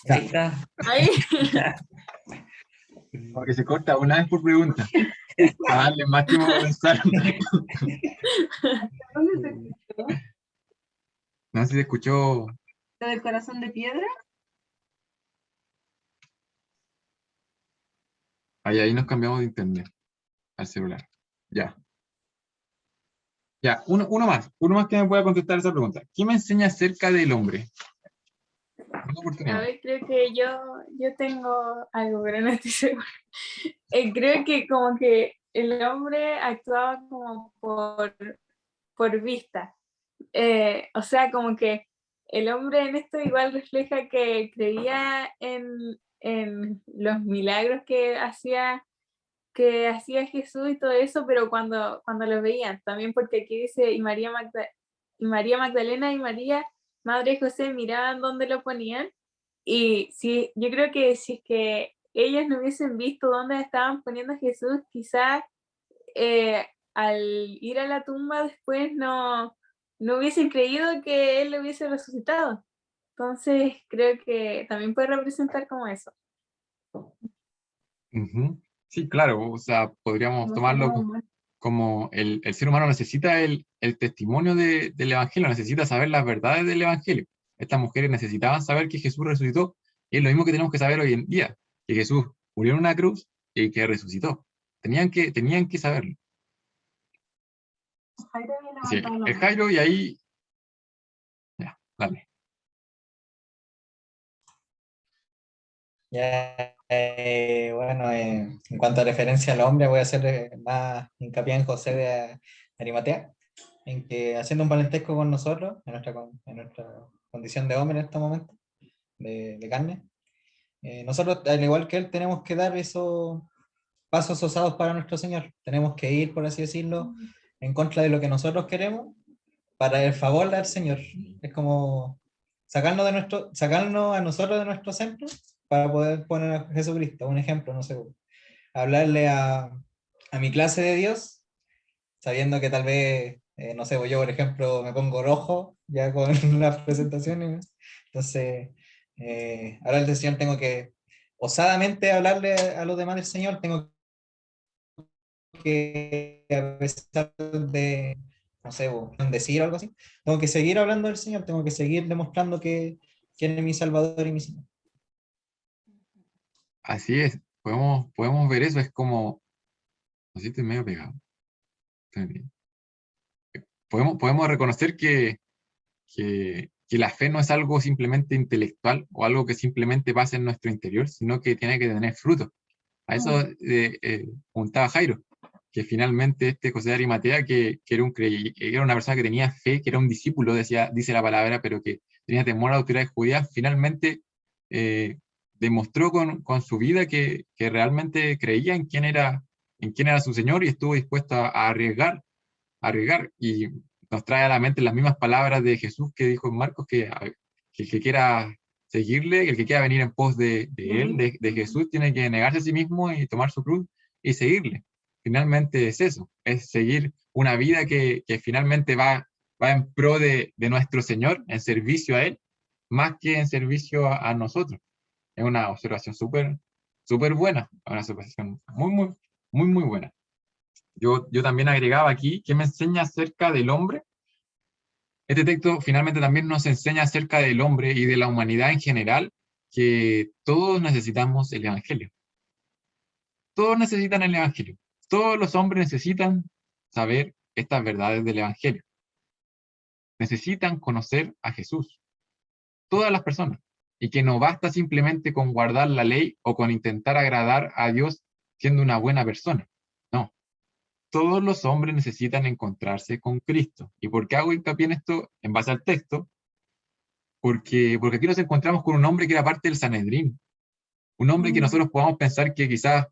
Ahí está.
Ahí.
Porque se corta una vez por pregunta. A darle más tiempo para pensar.
¿Dónde se escuchó?
No sé si se escuchó.
¿Lo del corazón de piedra?
Ahí nos cambiamos de internet al celular. Ya. Ya, uno más que me pueda contestar esa pregunta. ¿Qué me enseña acerca del hombre? Una
A
oportunidad.
ver, creo que yo tengo algo, pero no estoy segura. Creo que como que el hombre actuaba como por vista. O sea, como que el hombre en esto igual refleja que creía en los milagros que hacía Jesús y todo eso, pero cuando lo veían, también porque aquí dice, y María Magdalena y María, madre de José, miraban dónde lo ponían, y sí, yo creo que si es que ellas no hubiesen visto dónde estaban poniendo a Jesús, quizás al ir a la tumba después no hubiesen creído que él lo hubiese resucitado. Entonces creo que también puede representar como eso.
Ujú. Sí, claro, o sea, podríamos tomarlo como el ser humano necesita el testimonio del Evangelio, necesita saber las verdades del Evangelio. Estas mujeres necesitaban saber que Jesús resucitó, y es lo mismo que tenemos que saber hoy en día, que Jesús murió en una cruz y que resucitó. Tenían que saberlo.
Jairo había
Sí,
levantado la
el
mano.
Jairo y ahí, ya, dale.
Ya, bueno, en cuanto a referencia al hombre, voy a hacer más hincapié en José de Arimatea, en que haciendo un parentesco con nosotros, en nuestra condición de hombre en este momento, de carne, nosotros, al igual que él, tenemos que dar esos pasos osados para nuestro Señor. Tenemos que ir, por así decirlo, en contra de lo que nosotros queremos para el favor del Señor. Es como sacarnos a nosotros de nuestro centro para poder poner a Jesucristo. Un ejemplo, no sé, hablarle a mi clase de Dios, sabiendo que tal vez, no sé, yo por ejemplo me pongo rojo ya con las presentaciones. Entonces, hablar del Señor tengo que osadamente hablarle a los demás del Señor, tengo que, a pesar de, no sé, decir algo así, tengo que seguir hablando del Señor, tengo que seguir demostrando que quién es mi Salvador y mi Señor.
Así es, podemos ver eso, es como, no sé si estoy medio pegado. Estoy bien. Podemos reconocer que que la fe no es algo simplemente intelectual o algo que simplemente pasa en nuestro interior, sino que tiene que tener fruto. A eso apuntaba Jairo, que finalmente este José de Arimatea, que era una persona que tenía fe, que era un discípulo, dice la palabra, pero que tenía temor a las autoridades judías, finalmente demostró con su vida que realmente creía en quién era su Señor y estuvo dispuesto a arriesgar. Y nos trae a la mente las mismas palabras de Jesús que dijo en Marcos, que el que quiera seguirle, el que quiera venir en pos de él, de Jesús, tiene que negarse a sí mismo y tomar su cruz y seguirle. Finalmente es eso, es seguir una vida que finalmente va en pro de nuestro Señor, en servicio a Él, más que en servicio a nosotros. Es una observación súper buena, una observación muy buena. Yo también agregaba aquí que me enseña acerca del hombre. Este texto finalmente también nos enseña acerca del hombre y de la humanidad en general, que todos necesitamos el Evangelio. Todos necesitan el Evangelio. Todos los hombres necesitan saber estas verdades del Evangelio. Necesitan conocer a Jesús. Todas las personas. Y que no basta simplemente con guardar la ley o con intentar agradar a Dios siendo una buena persona. No. Todos los hombres necesitan encontrarse con Cristo. ¿Y por qué hago hincapié en esto en base al texto? Porque aquí nos encontramos con un hombre que era parte del Sanedrín. Un hombre que nosotros podamos pensar que quizás,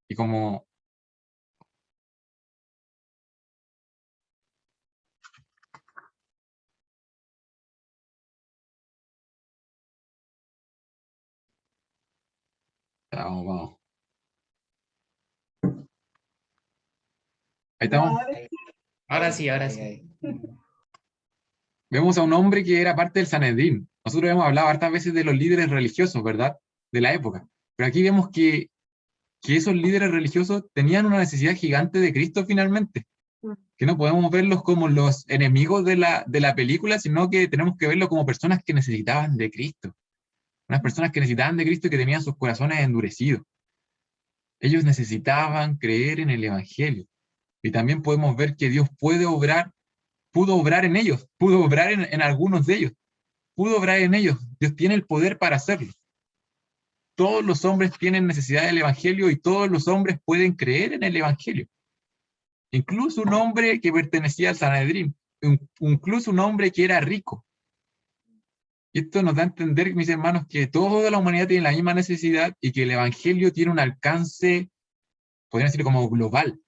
y como... Vamos. Ahí estamos.
Ahora sí.
Vemos a un hombre que era parte del Sanedrín. Nosotros hemos hablado hartas veces de los líderes religiosos, ¿verdad? De la época. Pero aquí vemos que esos líderes religiosos tenían una necesidad gigante de Cristo finalmente. Que no podemos verlos como los enemigos de la película, sino que tenemos que verlos como personas que necesitaban de Cristo. Unas personas que necesitaban de Cristo y que tenían sus corazones endurecidos. Ellos necesitaban creer en el Evangelio. Y también podemos ver que Dios pudo obrar en ellos, pudo obrar en algunos de ellos, pudo obrar en ellos. Dios tiene el poder para hacerlo. Todos los hombres tienen necesidad del Evangelio y todos los hombres pueden creer en el Evangelio. Incluso un hombre que pertenecía al Sanedrín, incluso un hombre que era rico. Y esto nos da a entender, mis hermanos, que toda la humanidad tiene la misma necesidad y que el Evangelio tiene un alcance, podrían decirlo como global.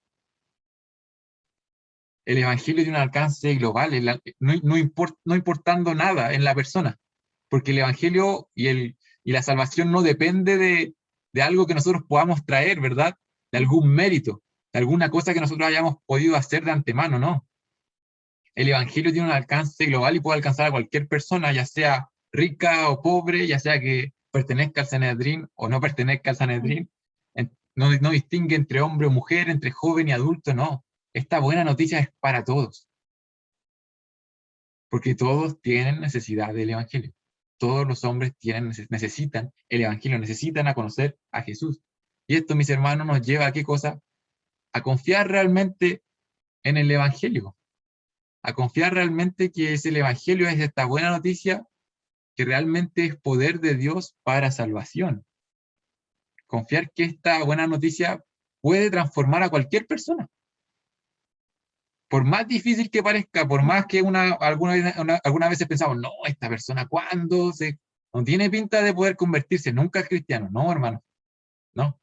El Evangelio tiene un alcance global, no importando nada en la persona, porque el Evangelio y la salvación no depende de algo que nosotros podamos traer, ¿verdad? De algún mérito, de alguna cosa que nosotros hayamos podido hacer de antemano, ¿no? El Evangelio tiene un alcance global y puede alcanzar a cualquier persona, ya sea rica o pobre, ya sea que pertenezca al Sanedrín o no pertenezca al Sanedrín. No distingue entre hombre o mujer, entre joven y adulto, no. Esta buena noticia es para todos. Porque todos tienen necesidad del Evangelio. Todos los hombres necesitan el Evangelio, necesitan a conocer a Jesús. Y esto, mis hermanos, nos lleva a qué cosa? A confiar realmente en el Evangelio. A confiar realmente que el Evangelio es esta buena noticia que realmente es poder de Dios para salvación. Confiar que esta buena noticia puede transformar a cualquier persona. Por más difícil que parezca, por más que alguna vez pensamos, no, esta persona, ¿cuándo? No tiene pinta de poder convertirse, nunca es cristiano. No, hermano, no.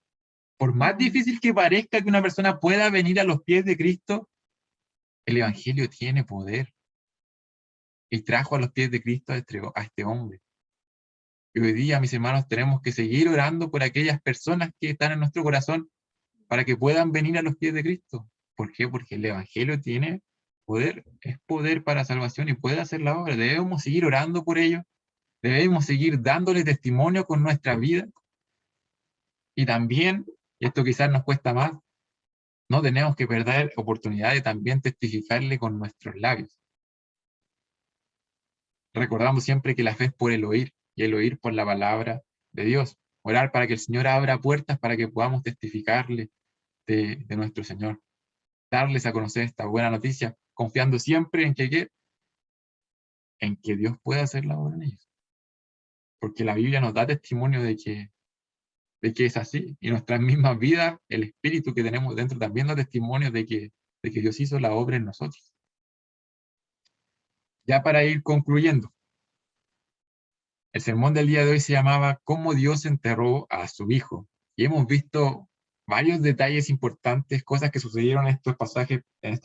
Por más difícil que parezca que una persona pueda venir a los pies de Cristo, el Evangelio tiene poder. Y trajo a los pies de Cristo a este hombre. Y hoy día, mis hermanos, tenemos que seguir orando por aquellas personas que están en nuestro corazón para que puedan venir a los pies de Cristo. ¿Por qué? Porque el Evangelio tiene poder, es poder para salvación y puede hacer la obra. Debemos seguir orando por ellos, debemos seguir dándole testimonio con nuestra vida. Y también, y esto quizás nos cuesta más, no tenemos que perder oportunidad de también testificarle con nuestros labios. Recordamos siempre que la fe es por el oír, y el oír por la palabra de Dios. Orar para que el Señor abra puertas para que podamos testificarle de nuestro Señor. Darles a conocer esta buena noticia, confiando siempre en que en que Dios puede hacer la obra en ellos. Porque la Biblia nos da testimonio de que es así. Y nuestras mismas vidas, el espíritu que tenemos dentro también da testimonio de que Dios hizo la obra en nosotros. Ya para ir concluyendo, el sermón del día de hoy se llamaba ¿Cómo Dios enterró a su Hijo? Y hemos visto varios detalles importantes, cosas que sucedieron en estos pasajes, en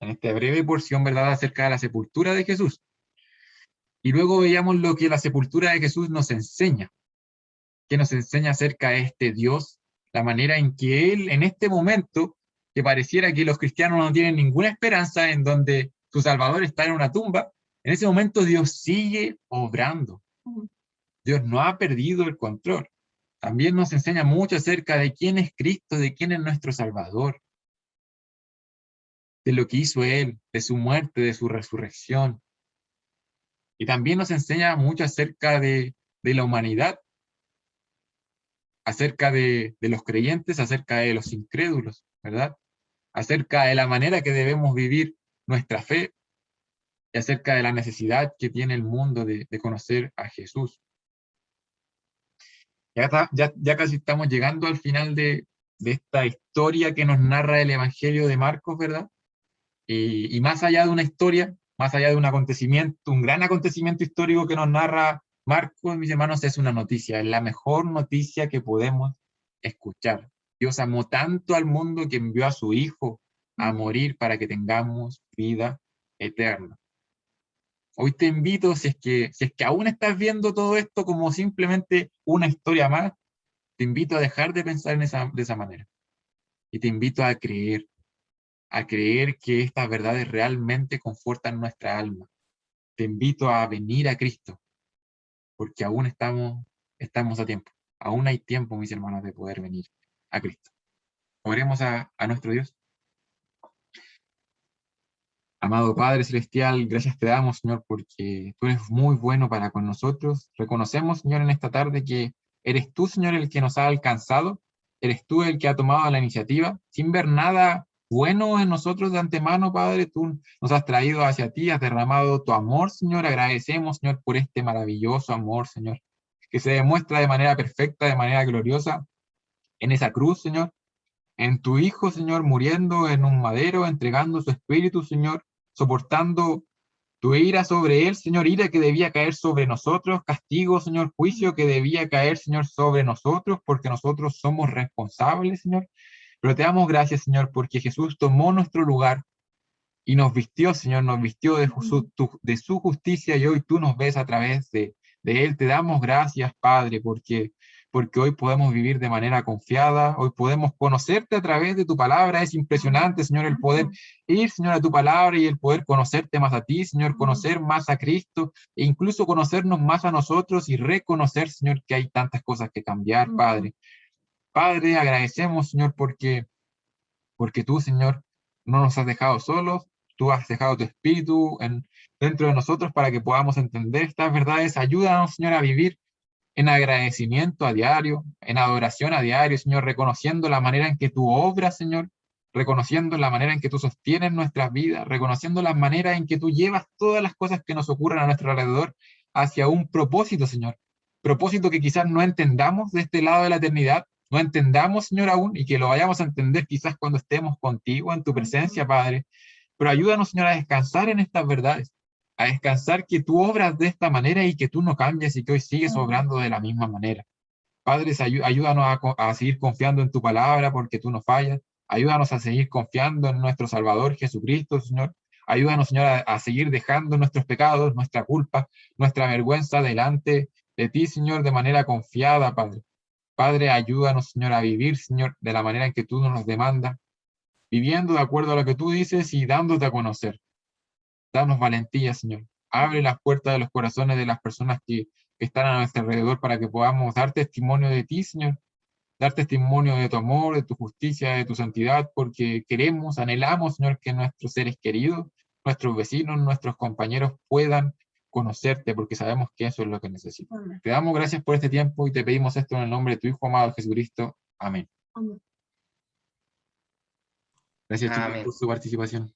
esta breve porción, ¿verdad?, acerca de la sepultura de Jesús. Y luego veíamos lo que la sepultura de Jesús nos enseña, que nos enseña acerca de este Dios, la manera en que Él, en este momento, que pareciera que los cristianos no tienen ninguna esperanza, en donde su Salvador está en una tumba, en ese momento Dios sigue obrando. Dios no ha perdido el control. También nos enseña mucho acerca de quién es Cristo, de quién es nuestro Salvador, de lo que hizo Él, de su muerte, de su resurrección. Y también nos enseña mucho acerca de la humanidad, acerca de los creyentes, acerca de los incrédulos, ¿verdad? Acerca de la manera que debemos vivir nuestra fe y acerca de la necesidad que tiene el mundo de conocer a Jesús. Ya casi estamos llegando al final de esta historia que nos narra el Evangelio de Marcos, ¿verdad? Y más allá de una historia, más allá de un acontecimiento, un gran acontecimiento histórico que nos narra Marcos, mis hermanos, es una noticia, es la mejor noticia que podemos escuchar. Dios amó tanto al mundo que envió a su Hijo a morir para que tengamos vida eterna. Hoy te invito, si es que aún estás viendo todo esto como simplemente una historia más, te invito a dejar de pensar de esa manera. Y te invito a creer que estas verdades realmente confortan nuestra alma. Te invito a venir a Cristo, porque aún estamos a tiempo. Aún hay tiempo, mis hermanos, de poder venir a Cristo. Oremos a nuestro Dios. Amado Padre Celestial, gracias te damos, Señor, porque tú eres muy bueno para con nosotros. Reconocemos, Señor, en esta tarde que eres tú, Señor, el que nos ha alcanzado. Eres tú el que ha tomado la iniciativa, sin ver nada bueno en nosotros de antemano, Padre. Tú nos has traído hacia ti, has derramado tu amor, Señor. Agradecemos, Señor, por este maravilloso amor, Señor, que se demuestra de manera perfecta, de manera gloriosa, en esa cruz, Señor, en tu Hijo, Señor, muriendo en un madero, entregando su espíritu, Señor, soportando tu ira sobre él, Señor, ira que debía caer sobre nosotros, castigo, Señor, juicio que debía caer, Señor, sobre nosotros, porque nosotros somos responsables, Señor. Pero te damos gracias, Señor, porque Jesús tomó nuestro lugar y nos vistió, Señor, nos vistió de su justicia, y hoy tú nos ves a través de él. Te damos gracias, Padre, porque hoy podemos vivir de manera confiada, hoy podemos conocerte a través de tu palabra. Es impresionante, Señor, el poder ir, Señor, a tu palabra y el poder conocerte más a ti, Señor, conocer más a Cristo e incluso conocernos más a nosotros y reconocer, Señor, que hay tantas cosas que cambiar, Padre. Padre, agradecemos, Señor, porque tú, Señor, no nos has dejado solos. Tú has dejado tu espíritu dentro de nosotros para que podamos entender estas verdades. Ayúdanos, Señor, a vivir en agradecimiento a diario, en adoración a diario, Señor, reconociendo la manera en que tú obras, Señor, reconociendo la manera en que tú sostienes nuestras vidas, reconociendo la manera en que tú llevas todas las cosas que nos ocurren a nuestro alrededor hacia un propósito, Señor. Propósito que quizás no entendamos de este lado de la eternidad, no entendamos, Señor, aún, y que lo vayamos a entender quizás cuando estemos contigo en tu presencia, Padre. Pero ayúdanos, Señor, a descansar en estas verdades, a descansar que tú obras de esta manera y que tú no cambias y que hoy sigues obrando de la misma manera. Padres, ayúdanos a seguir confiando en tu palabra porque tú no fallas. Ayúdanos a seguir confiando en nuestro Salvador Jesucristo, Señor. Ayúdanos, Señor, a seguir dejando nuestros pecados, nuestra culpa, nuestra vergüenza delante de ti, Señor, de manera confiada, Padre. Padre, ayúdanos, Señor, a vivir, Señor, de la manera en que tú nos demandas, viviendo de acuerdo a lo que tú dices y dándote a conocer. Danos valentía, Señor. Abre las puertas de los corazones de las personas que están a nuestro alrededor para que podamos dar testimonio de ti, Señor. Dar testimonio de tu amor, de tu justicia, de tu santidad, porque queremos, anhelamos, Señor, que nuestros seres queridos, nuestros vecinos, nuestros compañeros puedan conocerte, porque sabemos que eso es lo que necesitan.
Amén.
Te damos gracias por este tiempo y te pedimos esto en el nombre de tu Hijo amado Jesucristo. Amén.
Amén.
Gracias, chicos,
Amén.
por su participación.